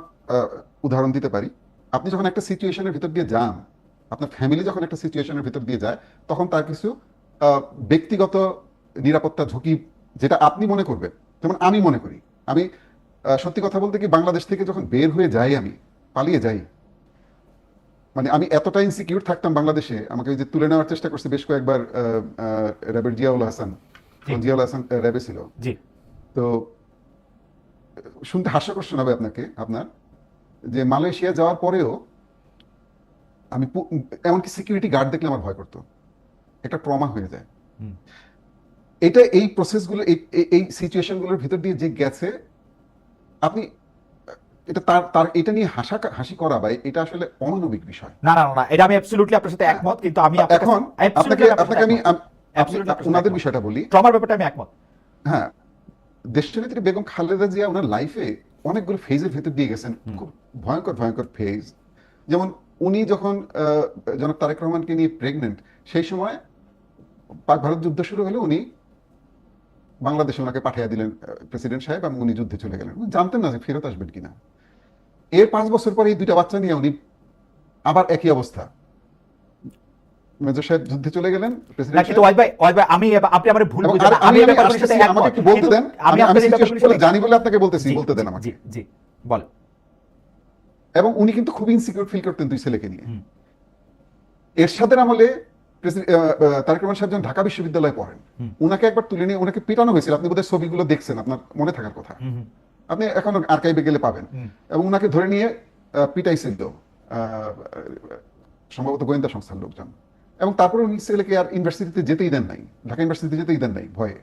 উদাহরণ দিতে পারি। আপনি যখন একটা সিচুয়েশনের ভিতর দিয়ে যান, আপনার ফ্যামিলি যখন একটা সিচুয়েশনের ভিতর দিয়ে যায়, তখন তার কিছু ব্যক্তিগত নিরাপত্তা ঝুঁকি, যেটা আপনি মনে করবেন, যেমন আমি মনে করি। আমি সত্যি কথা বলতে কি, বাংলাদেশ থেকে যখন বের হয়ে যাই, আমি পালিয়ে যাই, মানে আমি এতটা ইনসিকিউর থাকতাম বাংলাদেশে, আমাকে ওই যে তুলে নেওয়ার চেষ্টা করছে বেশ কয়েকবার র্যাবের জিয়াউল হাসান, জিয়াউল হাসান র্যাবে ছিল। জি, তো শুনতে হাস্যকর শোনাবে আপনার যে মালয়েশিয়া যাওয়ার পরেও আমি এমনকি সিকিউরিটি গার্ড দেখলে আমার ভয় করতো, একটা ট্রমা হয়ে যায়। হুম। এটা এই প্রসেসগুলো, এই সিচুয়েশনগুলোর ভিতর দিয়ে যে গেছে, আপনি এটা তার এটা নিয়ে হাসি করা, বা এটা আসলে অমানবিক বিষয়। না না না, এটা আমি অ্যাবসলিউটলি আপনার সাথে একমত, কিন্তু আমি এখন আপনাকে আমি ওনাদের বিষয়টা বলি। ট্রমার ব্যাপারটা আমি একমত। হ্যাঁ, দেশনেত্রী বেগম খালেদা জিয়া ওনার লাইফে অনেকগুলো ফেজের ভেতর দিয়ে গেছেন, খুব ভয়ঙ্কর ভয়ঙ্কর ফেজ। যেমন উনি যখন জনাব তারেক রহমানকে নিয়ে প্রেগনেন্ট, সেই সময় পাক ভারত যুদ্ধ শুরু হলে উনি বাংলাদেশে ওনাকে পাঠিয়ে দিলেন প্রেসিডেন্ট সাহেব, এবং উনি যুদ্ধে চলে গেলেন। উনি জানতেন না যে ফেরত আসবেন কিনা। এর 5 বছর পরে এই দুইটা বাচ্চা নিয়ে উনি আবার একই অবস্থা, মেজর সাহেব যুদ্ধে চলে গেলেন, প্রেসিডেন্ট সাহেব। ওয়াহিদ ভাই, আপনি আমারে ভুল বুঝেন না, আমি এই ব্যাপারগুলোর সাথে একমত। আমাকে একটু বলতে দেন, আমি আমি আপনার এই সিচুয়েশনগুলো ব্যাপারগুলোর জানি বলে আপনাকে বলতেছি, জি, বলতে দেন জি, আমাকে। জি জি বলেন। এবং উনি কিন্তু খুব ইনসিকিউর ফিল করতেন দুই ছেলেকে নিয়ে। এরশাদের আমলে তারেক রহমান সাহেব যখন ঢাকা বিশ্ববিদ্যালয়ে পড়েন, উনাকে একবার তুলে নিয়ে ওনাকে পিটানো হয়েছিল। আপনি বোধহয় ছবিগুলো দেখছেন, আপনার মনে থাকার কথা, আপনি এখন আর্কাইভে গেলে পাবেন। এবং উনাকে ধরে নিয়ে পিটাইছিল সম্ভবত গোয়েন্দা সংস্থার লোকজন। এবং তারপরে উনি ছেলেকে আর ইউনিভার্সিটিতে যেতেই দেন নাই, ঢাকা ইউনিভার্সিটিতে যেতেই দেন নাই ভয়ে।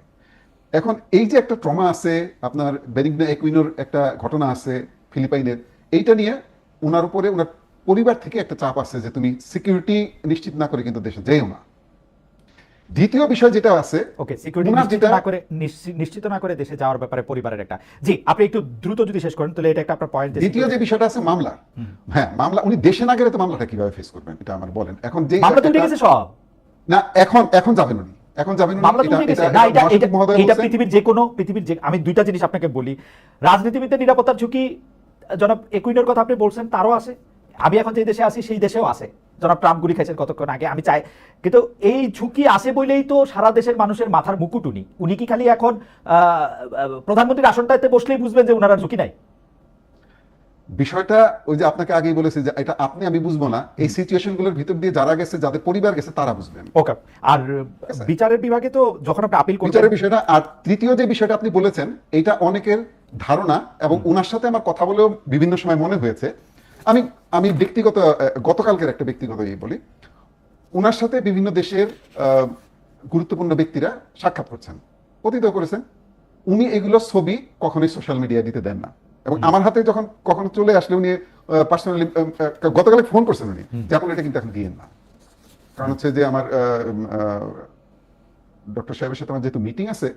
এখন এই যে একটা ট্রমা আছে, আপনার বেনিগনা একুইনোর একটা ঘটনা আছে ফিলিপাইনের, এইটা নিয়ে ওনার উপরে ওনার পরিবার থেকে একটা চাপ আছে যে তুমি সিকিউরিটি নিশ্চিত না করে কিন্তু দেশে যেও না। দ্বিতীয় বিষয় যেটা আছে, ওকে, সিকিউরিটি নিশ্চিত না করে দেশে যাওয়ার ব্যাপারে পরিবারের একটা, জি আপনি একটু দ্রুত যদি শেষ করেন তাহলে এটা একটা আপনার পয়েন্ট। দ্বিতীয় যে বিষয়টা আছে মামলা, হ্যাঁ মামলা, উনি দেশে না গেলে তো মামলাটা কিভাবে ফেস করবেন, এটা আমার বলেন। এখন যে মামলা তো উঠে গেছে সব, না এখন যাবেন উনি, এখন যাবেন উনি, মামলা তো উঠে গেছে না। এটা পৃথিবীর যে, আমি দুইটা জিনিস আপনাকে বলি, রাজনীতিবিদদের নিরাপত্তার ঝুঁকি জনাব একুইনোর কথা আপনি বলছেন, তারও আছে। আমি এখন যে দেশে আছি সেই দেশেও আছে, জনাব ট্রাম্প গুলি খাইছেন কতক্ষণ আগে, আমি চাই। কিন্তু এই ঝুঁকি আছে বলেই তো সারা দেশের মানুষের মাথার মুকুট উনি কি খালি এখন প্রধানমন্ত্রীর আসনটাতে বসলেই বুঝবেন যে উনার ঝুঁকি নাই? বিষয়টা ওই যে আপনাকে আগেই বলেছি যে এটা আমি বুঝবো না, এই সিচুয়েশন গুলোর ভিতর দিয়ে যারা গেছে, যাদের পরিবার গেছে, তারা বুঝবেন। ওকে, আর বিচারের বিভাগে তো যখন আপনি আপিল করবেন, বিচারের বিষয়টা। আর তৃতীয় যে বিষয়টা আপনি বলেছেন, এটা অনেকের ধারণা, এবং ওনার সাথে আমার কথা বলেও বিভিন্ন সময় মনে হয়েছে। আমি ব্যক্তিগত, গতকালকের একটা ব্যক্তিগত বলি, ওনার সাথে বিভিন্ন দেশের গুরুত্বপূর্ণ ব্যক্তিরা সাক্ষাৎ করছেন, অতীত করেছেন। উনি এগুলো ছবি কখনোই সোশ্যাল মিডিয়া দিতে দেন না। এবং আমার হাতে যখন কখনো চলে আসলে উনি পার্সোনালি গতকালে ফোন করছেন উনি, যে আপনার এটা কিন্তু এখন দিয়েন না, কারণ হচ্ছে যে আমার ডক্টর সাহেবের সাথে আমার যেহেতু মিটিং আছে,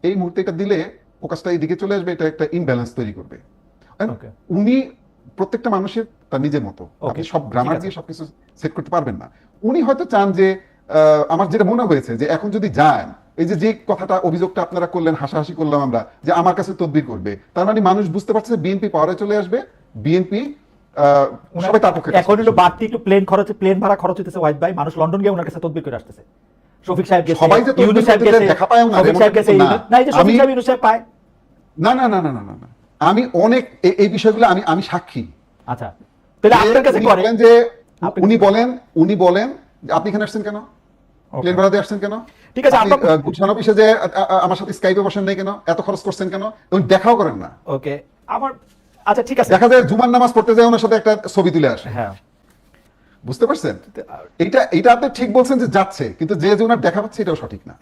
এই মুহূর্তে এটা দিলে ফোকাসটা এইদিকে চলে আসবে, এটা একটা ইমব্যালেন্স তৈরি করবে। উনি প্রত্যেকটা মানুষের তার নিজের মতো, আপনি সব গ্রামার দিয়ে সবকিছু সেট করতে পারবেন না। উনি হয়তো চান যে, আমার যেটা মনে হয়েছে যে এখন যদি যান, এই যে কথাটা অভিযোগটা আপনারা করলেন, হাসাহাসি করলাম আমরা, যে আমার কাছে তদবির করবে, তার মানে মানুষ বুঝতে পারছে যে বিএনপি পাওয়ারে চলে আসবে, বিএনপি সবাই তার পক্ষে। এখন হলো বাড়তি একটু প্লেন ভাড়া খরচ হইতেছে ওয়াহিদ ভাই, মানুষ লন্ডন গিয়ে ওনার কাছে তদবির করে আসতেছে। শফিক সাহেব গেছে, সবাই যে ইউনূস সাহেব গেছে, দেখা পায় না, শফিক সাহেব গেছে, না এই যে শফিক সাহেব ইউনূস সাহেব পায় না না না না না না, আমি অনেক এই বিষয়গুলো আমি সাক্ষী। আচ্ছা, তাহলে আপনার কাছে করে যে উনি বলেন যে আপনি এখানে আসছেন কেন, প্লেন ভাড়া দিয়ে আসছেন কেন, ঠিক আছে, আপনি গুলশান অফিসে যে আমার সাথে স্কাইপে বসেন নাই কেন, এত খরচ করছেন কেন, উনি দেখাও করেন না। ওকে, আমার আচ্ছা ঠিক আছে, দেখা যায় জুমার নামাজ পড়তে যায় ওনার সাথে একটা ছবি তুলে আসে। হ্যাঁ বুঝতে পারছেন? এটা আপনি ঠিক বলছেন যে যাচ্ছে, কিন্তু যে ওনার দেখা পাচ্ছে এটাও সঠিক না।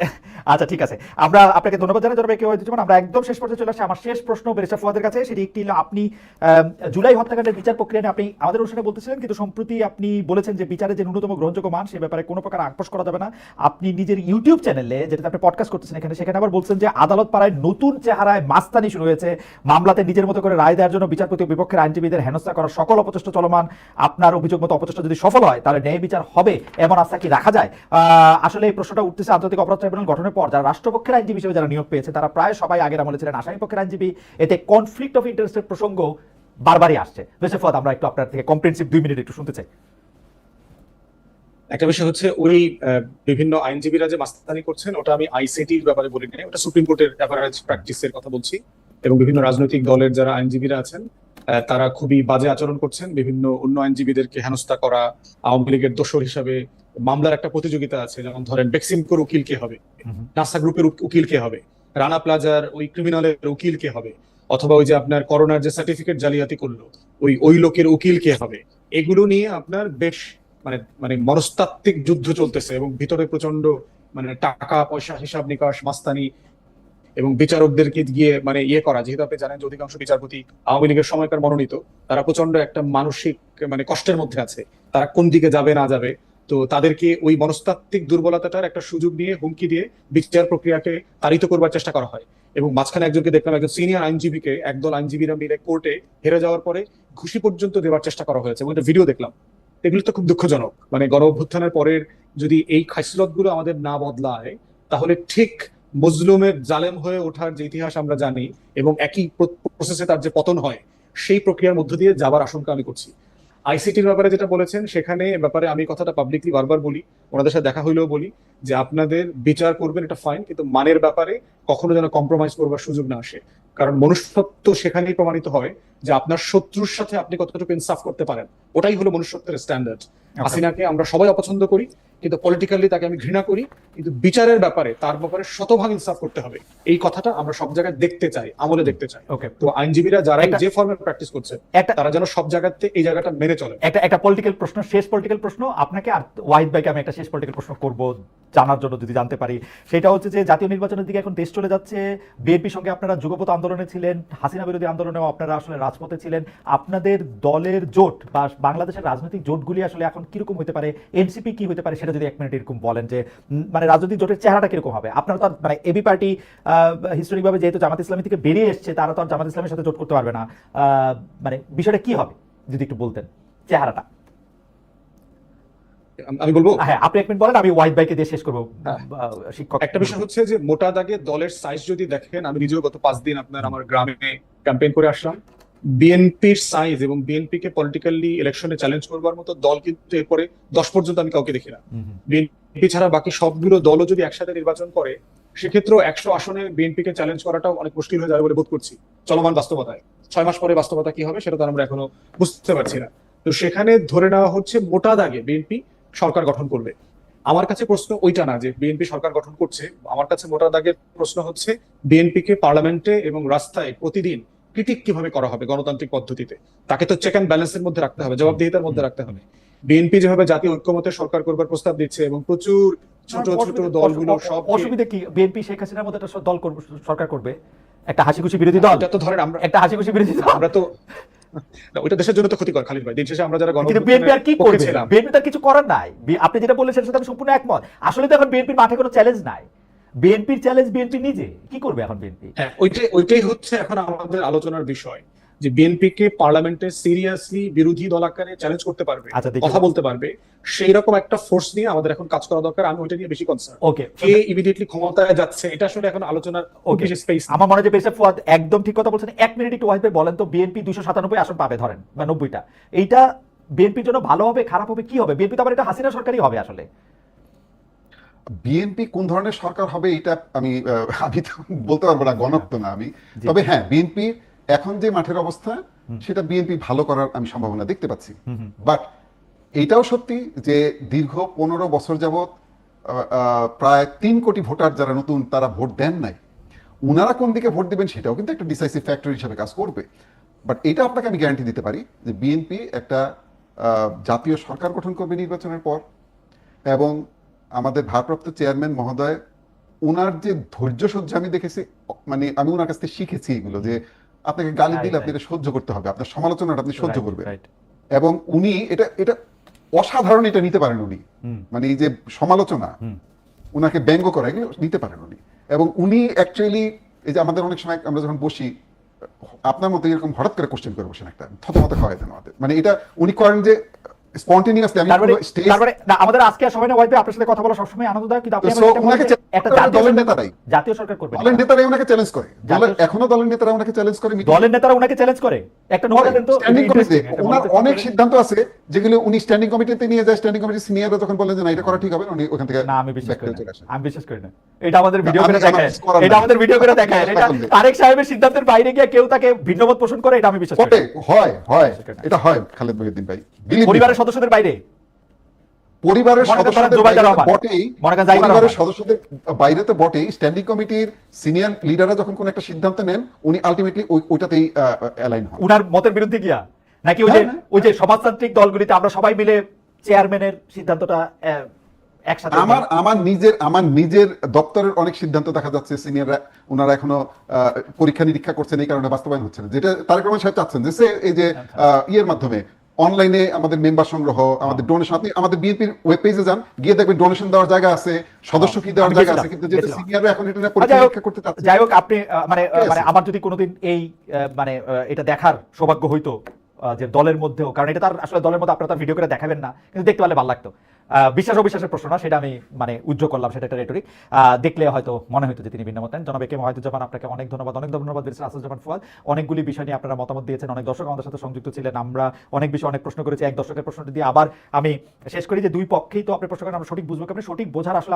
আচ্ছা ঠিক আছে, আমরা আপনাকে ধন্যবাদ জানাই জনাব কেওয়াইদুজ্জামান। আমরা একদম শেষ পর্যায়ে চলে আসছি। আমার শেষ প্রশ্ন ব্যারিস্টার ফুয়াদের কাছে, সেটি একটি হলো, আপনি জুলাই হত্যাকাণ্ডের বিচার প্রক্রিয়া নিয়ে আপনি আমাদের অনুষ্ঠানে বলতেছিলেন, কিন্তু সম্প্রতি আপনি বলেছেন যে বিচারের যে ন্যূনতম গ্রহণযোগ্য মান সে ব্যাপারে কোনো প্রকার আপোষ করা যাবে না। আপনি নিজের ইউটিউব চ্যানেলে, যেটাতে আপনি পডকাস্ট করতেছেন এখানে, সেখানে আবার বলছেন যে আদালত পাড়ায় নতুন চেহারায় মাস্তানি শুরু হয়েছে, মামলাতে নিজের মতো করে রায় দেওয়ার জন্য বিচারপতি ও বিপক্ষের আইনজীবীদের হেনস্থা করার সকল অপচেষ্টা চলমান। আপনার অভিযোগ মতো অপচেষ্টা যদি সফল হয় তাহলে ন্যায় বিচার হবে, এমন আস্থা কি রাখা যায়? আসলে এই প্রশ্নটা উঠতেছে আন্তর্জাতিক অপরাধ ট্রাইব্যুনাল গঠনের পর যারা রাষ্ট্রপক্ষের আইনজীবী হিসেবে যারা নিয়োগ পেয়েছে তারা প্রায় সবাই আগের আমলে ছিলেন আসামি পক্ষের আইনজীবী। এতে কনফ্লিক্ট অফ ইন্টারেস্টের প্রসঙ্গ বারবারই আসছে। মিস্টার ফুয়াদ, আমরা একটু আপনার থেকে কম্প্রিহেনসিভ 2 মিনিট একটু শুনতে চাই। একটা বিষয় হচ্ছে ওই বিভিন্ন আইনজীবীরা যে মাস্তানি করছেন ওটা আমি আইসিটির ব্যাপারে বলি নাই, ওটা সুপ্রিম কোর্টের অ্যাভারেজ প্র্যাকটিসের কথা বলছি। এবং বিভিন্ন রাজনৈতিক দলের যারা আইনজীবীরা আছেন তারা খুবই বাজে আচরণ করছেন, বিভিন্ন অন্য আইনজীবীদেরকে হেনস্থা করা, আওয়ামী লীগের দোসর হিসাবে মামলার একটা প্রতিযোগিতা আছে, যেমন ধরেন বেক্সিমকোর উকিল কে হবে, নাসা গ্রুপের উকিল কে হবে, রানা প্লাজার ওই ক্রিমিনালের উকিল কে হবে, অথবা ওই যে আপনার করোনার যে সার্টিফিকেট জালিয়াতি করলো ওই লোকের উকিল কে হবে। এগুলো নিয়ে আপনার বেশ মানে মানে মনস্তাত্ত্বিক যুদ্ধ চলতেছে এবং ভিতরে প্রচন্ড মানে টাকা পয়সা হিসাব নিকাশ মাস্তানি এবং বিচারকদেরকে গিয়ে মানে ইয়ে করা। যেহেতু আপনি জানেন যে অধিকাংশ বিচারপতি আওয়ামী লীগের সময়কার মনোনীত, তারা প্রচন্ড একটা মানসিক মানে কষ্টের মধ্যে আছে, তারা কোন দিকে যাবে না যাবে। তো তাদেরকে ওই মনস্তাত্ত্বিক দুর্বলতাটার একটা সুযোগ নিয়ে হুমকি দিয়ে বিচার প্রক্রিয়াকে তাড়িত করবার চেষ্টা করা হয়। এবং মাঝখানে একজনকে দেখলাম, একজন সিনিয়র আইনজীবীকে একদল আইনজীবীরা মিলে কোর্টে হেরে যাওয়ার পরে ঘুষি পর্যন্ত দেওয়ার চেষ্টা করা হয়েছে এবং একটা ভিডিও দেখলাম। এগুলো তো খুব দুঃখজনক। মানে গণ অভ্যুত্থানের পরের যদি এই খাসলত গুলো আমাদের না বদলায় তাহলে ঠিক মজলুমের জালেম হয়ে ওঠার যে ইতিহাস আমরা জানি এবং একই প্রসেসে তার যে পতন হয় সেই প্রক্রিয়ার মধ্য দিয়ে যাবার আশঙ্কা আমি করছি। আইসিটির ব্যাপারে যেটা বলেছেন সেখানে ব্যাপারে আমি কথাটা পাবলিকলি বারবার বলি, ওনাদের সাথে দেখা হইলেও বলি যে আপনাদের বিচার করবেন এটা ফাইন, কিন্তু মানের ব্যাপারে কখনো যেন কম্প্রোমাইজ করবার সুযোগ না আসে। কারণ মনুষ্যত্ব সেখানেই প্রমাণিত হয় যে আপনার শত্রুর সাথে আপনি কতটুকু ইনসাফ করতে পারেন, ওটাই হলো মনুষ্যত্বের স্ট্যান্ডার্ড। হাসিনাকে আমরা সবাই অপছন্দ করি, কিন্তু পলিটিক্যালি তাকে আমি ঘৃণা করি, কিন্তু বিচারের ব্যাপারে তার ব্যাপারে শতভাগ ইনসাফ করতে হবে। এই কথাটা আমরা সব জায়গায় দেখতে চাই, আমলে দেখতে চাই। তো আইনজীবীরা যারা যে ফর্মে প্র্যাকটিস করছে তারা যেন সব জায়গাতে এই জায়গাটা মেনে চলে। একটা পলিটিক্যাল প্রশ্ন, শেষ পলিটিক্যাল প্রশ্ন আপনাকে আর ওয়াহিদ ভাইকে আমি একটা শেষ পলিটিক্যাল প্রশ্ন করব জানার জন্য, যদি জানতে পারি। সেটা হচ্ছে যে জাতীয় নির্বাচনের দিকে এখন দেশ চলে যাচ্ছে, বিএনপির সঙ্গে আপনারা যুগপৎ আন্দোলনে ছিলেন, হাসিনা বিরোধী আন্দোলনেও আপনারা আসলে রাজপথে ছিলেন। আপনাদের দলের জোট বা বাংলাদেশের রাজনৈতিক জোটগুলি আসলে এখন কিরকম হতে পারে, এনসিপি কি হতে পারে, সেটা যদি 1 মিনিট এরকম বলেন যে মানে রাজনৈতিক জোটের চেহারাটা কিরকম হবে। আপনারা তো মানে এবি পার্টি হিস্টোরিকভাবে যেহেতু জামাত ইসলামী থেকে বেরিয়ে এসছে, তারা তো আর জামাত ইসলামের সাথে জোট করতে পারবে না। মানে বিষয়টা কি হবে যদি একটু বলতেন চেহারাটা। আমি বলবো, হ্যাঁ আপনি 1 মিনিট বলেন, আমি ওয়াহিদ ভাইকে দিয়ে শেষ করবো। শিক্ষক, একটা বিষয় হচ্ছে যে মোটা দাগে দলের সাইজ যদি দেখেন, আমি নিজেও গত 5 দিন আপনার আমার গ্রামে ক্যাম্পেইন করে আসলাম। বিএনপির সাইজ এবং বিএনপি কে পলিটিক্যালি ইলেকশনে চ্যালেঞ্জ করবার মতো দল কিন্তু এরপরে 10 পর্যন্ত আমি কাউকে দেখি না। বিএনপি ছাড়া বাকি সবগুলো দলও যদি একসাথে নির্বাচন করে সেক্ষেত্রেও 100 আসনে বিএনপি কে চ্যালেঞ্জ করাটাও অনেক মুশকিল হয়ে যাবে বলে বোধ করছি চলমান বাস্তবতায়। 6 মাস পরে বাস্তবতা কি হবে সেটা তো আমরা এখনো বুঝতে পারছি না। তো সেখানে ধরে নেওয়া হচ্ছে মোটা দাগে বিএনপি সরকার গঠন করবে। আমার কাছে প্রশ্ন ওইটা না যে বিএনপি সরকার গঠন করছে, আমার কাছে মোটা দাগের প্রশ্ন হচ্ছে বিএনপি কে পার্লামেন্টে এবং রাস্তায় প্রতিদিন ক্রিটিক কিভাবে করা হবে গণতান্ত্রিক পদ্ধতিতে। তাকে তো চেক অ্যান্ড ব্যালেন্সের মধ্যে রাখতে হবে, জবাবদিহিতার মধ্যে রাখতে হবে। বিএনপি যেভাবে জাতীয় ঐক্যমতে সরকার করবার প্রস্তাব দিচ্ছে এবং প্রচুর ছোট ছোট দলগুলো সব, অসুবিধা কি? বিএনপি শেখ হাসিনার মতো একটা দল সরকার করবে, একটা হাসি খুশি বিরোধী দল। এটা তো ধরেন আমরা একটা হাসি খুশি বিরোধী দল, আমরা তো ওইটা দেশের জন্য তো ক্ষতিকর খালিদ ভাই। দিন শেষে আমরা যারা বিএনপি আর কি করবে, বিএনপি তার কিছু করার নাই। আপনি যেটা বললেন সেটার সাথে আমি সম্পূর্ণ একমত। আসলে তো এখন বিএনপির মাঠে কোনো চ্যালেঞ্জ নাই, বিএনপির চ্যালেঞ্জ বিএনপি নিজে। কি করবে এখন বিএনপি? হ্যাঁ, ওইটাই হচ্ছে এখন আমাদের আলোচনার বিষয়, যে বিএনপি কে পার্লামেন্টে সিরিয়াসলি বিরোধী দল আকারে চ্যালেঞ্জ করতে পারবে, কথা বলতে পারবে, সেই রকম একটা ফোর্স নিয়ে আমাদের এখন কাজ করা দরকার। আমি ওইটা নিয়ে বেশি কনসার্ন। ওকে, কে ইমিডিয়েটলি ক্ষমতায় যাচ্ছে এটা আসলে এখন আলোচনার বেশি স্পেস। আমার মনে হয় যে ব্যারিস্টার ফুয়াদ একদম ঠিক কথা বলছেন। 1 মিনিট একটু ওয়াহিদ ভাই বলেন তো, বিএনপি 297 আসন পাবে ধরেন বা 90টা, এইটা বিএনপির জন্য ভালো হবে খারাপ হবে কি হবে? বিএনপি তো আবার এটা হাসিনা সরকারই হবে আসলে। বিএনপি কোন ধরনের সরকার হবে এটা আমি বলতে পারবো না, গণত্ব না আমি। তবে হ্যাঁ, বিএনপির এখন যে মাঠের অবস্থা সেটা বিএনপি ভালো করার আমি সম্ভাবনা দেখতে পাচ্ছি। বাট এইটাও সত্যি যে দীর্ঘ 15 বছর যাবৎ প্রায় 3 কোটি ভোটার যারা নতুন তারা ভোট দেন নাই, উনারা কোন দিকে ভোট দিবেন সেটাও কিন্তু একটা ডিসাইসিভ ফ্যাক্টর হিসেবে কাজ করবে। বাট এটা আপনাকে আমি গ্যারান্টি দিতে পারি যে বিএনপি একটা জাতীয় সরকার গঠন করবে নির্বাচনের পর, এবং আমাদের ভারপ্রাপ্ত চেয়ারম্যান মহোদয় ওনার যে ধৈর্য সহ্য আমি দেখেছি, মানে আমি ওনার কাছ থেকে শিখেছি এগুলো, যে আপনাকে গালি দিলে আপনি এটা সহ্য করতে হবে, আপনার সমালোচনাটা আপনি সহ্য করবেন, এবং উনি এটা এটা অসাধারণ এটা নিতে পারেন উনি, মানে এই যে সমালোচনা, উনাকে ব্যঙ্গ করা এগুলো নিতে পারেন উনি, এবং উনি অ্যাকচুয়ালি এই যে আমাদের অনেক সময় আমরা যখন বসি আপনার মতো এরকম হঠাৎ করে কোশ্চেন করে বসেন একটা থতমত খাওয়াই দেন আমাদের, মানে এটা উনি করেন যে স্পন্টেনিয়াসলি। আমি তারপরে না, আমাদের আজকে আর সময় না, ওয়াইফে আপনার সাথে কথা বলা সবসময় আনন্দদায়ক, কিন্তু আপনি একটা দলের নেতারাই জাতীয় সরকার করবে, দলের নেতারাই ওনাকে চ্যালেঞ্জ করে, এখনো দলের নেতারা ওনাকে চ্যালেঞ্জ করে, দলের নেতারা ওনাকে চ্যালেঞ্জ করে একটা নোট দেন তো। স্ট্যান্ডিং কমিটি ওনার অনেক সিদ্ধান্ত আছে যেগুলো উনি স্ট্যান্ডিং কমিটিতে নিয়ে যায়, স্ট্যান্ডিং কমিটির সিনিয়ররা যখন বলেন যে না এটা করা ঠিক হবে না, উনি ওখান থেকে না, আমি বিশ্বাস করি না, আমি বিশ্বাস করি না। এটা আমাদের ভিডিও করে দেখায়, এটা আমাদের ভিডিও করে দেখায়, এটা তারেক সাহেবের সিদ্ধান্তের বাইরে গিয়ে কেউ তাকে ভিন্নমত পোষণ করে, এটা আমি বিশ্বাস করি না। হয় এটা হয় খালেদ মহিউদ্দিন ভাই, পরিবারের সদস্যদের বাইরে, পরিবারের সদস্যদের বটেই, পরিবারের সদস্যদের বাইরে তো বটেই, স্ট্যান্ডিং কমিটির সিনিয়র লিডাররা যখন কোন একটা সিদ্ধান্ত নেন উনি আলটিমেটলি ওইটাতেই অ্যালাইন হন। উনার মতের বিরুদ্ধে গিয়া নাকি ওই যে সমাজতান্ত্রিক দলগুলিতে আমরা সবাই মিলে চেয়ারম্যানের সিদ্ধান্তটা একসাথে, আমার নিজের দপ্তরের অনেক সিদ্ধান্ত দেখা যাচ্ছে সিনিয়ররা ওনারা এখনো পরীক্ষা নিরীক্ষা করছেন, এই কারণে বাস্তবায়ন হচ্ছে না, যেটা তারেক রহমান সাহেব চাচ্ছেন যে এই যে ইয়ের মাধ্যমে অনলাইনে আমাদের মেম্বার সংগ্রহ, আমাদের ডোনেশন, আপনি আমাদের বিএনপির ওয়েব পেজে যান, গিয়ে দেখবেন ডোনেশন দেওয়ার জায়গা আছে, সদস্য ফি দেওয়ার জায়গা আছে, কিন্তু যেটা সিনিয়ররা এখন এটা পরীক্ষা নিরীক্ষা করতে চাচ্ছে। যাই হোক, আপনি মানে আমার যদি কোনোদিন এই মানে এটা দেখার সৌভাগ্য হইতো যে দলের মধ্যেও, কারণ এটা তার আসলে দলের মধ্যে আপনারা তার ভিডিও করে দেখাবেন না, কিন্তু দেখতে পারলে ভালো লাগতো। বিশ্বাস অবিশ্বাসের প্রশ্ন না, সেটা আমি মানে উজ্জ্বল করলাম, সেটা একটা রেটরিক। দেখলে হয়তো মনে হতো যে তিনি ভিন্ন মত নেন। জনাব একে ওয়াহিদুজ্জামান, আপনাকে অনেক ধন্যবাদ ব্যারিস্টার আসাদুজ্জামান ফুয়াদ। অনেকগুলি বিষয় নিয়ে আপনারা মতামত দিয়েছেন, অনেক দর্শক আমাদের সাথে সংযুক্ত ছিলেন, আমরা অনেক বিষয় অনেক প্রশ্ন করেছি। এক দর্শকের প্রশ্নটি দিয়ে আবার আমি শেষ করি যে দুই পক্ষেই তো আপনি প্রশ্ন করেন, আমরা সঠিক বুঝবো, আপনি সঠিক বোঝার আসলে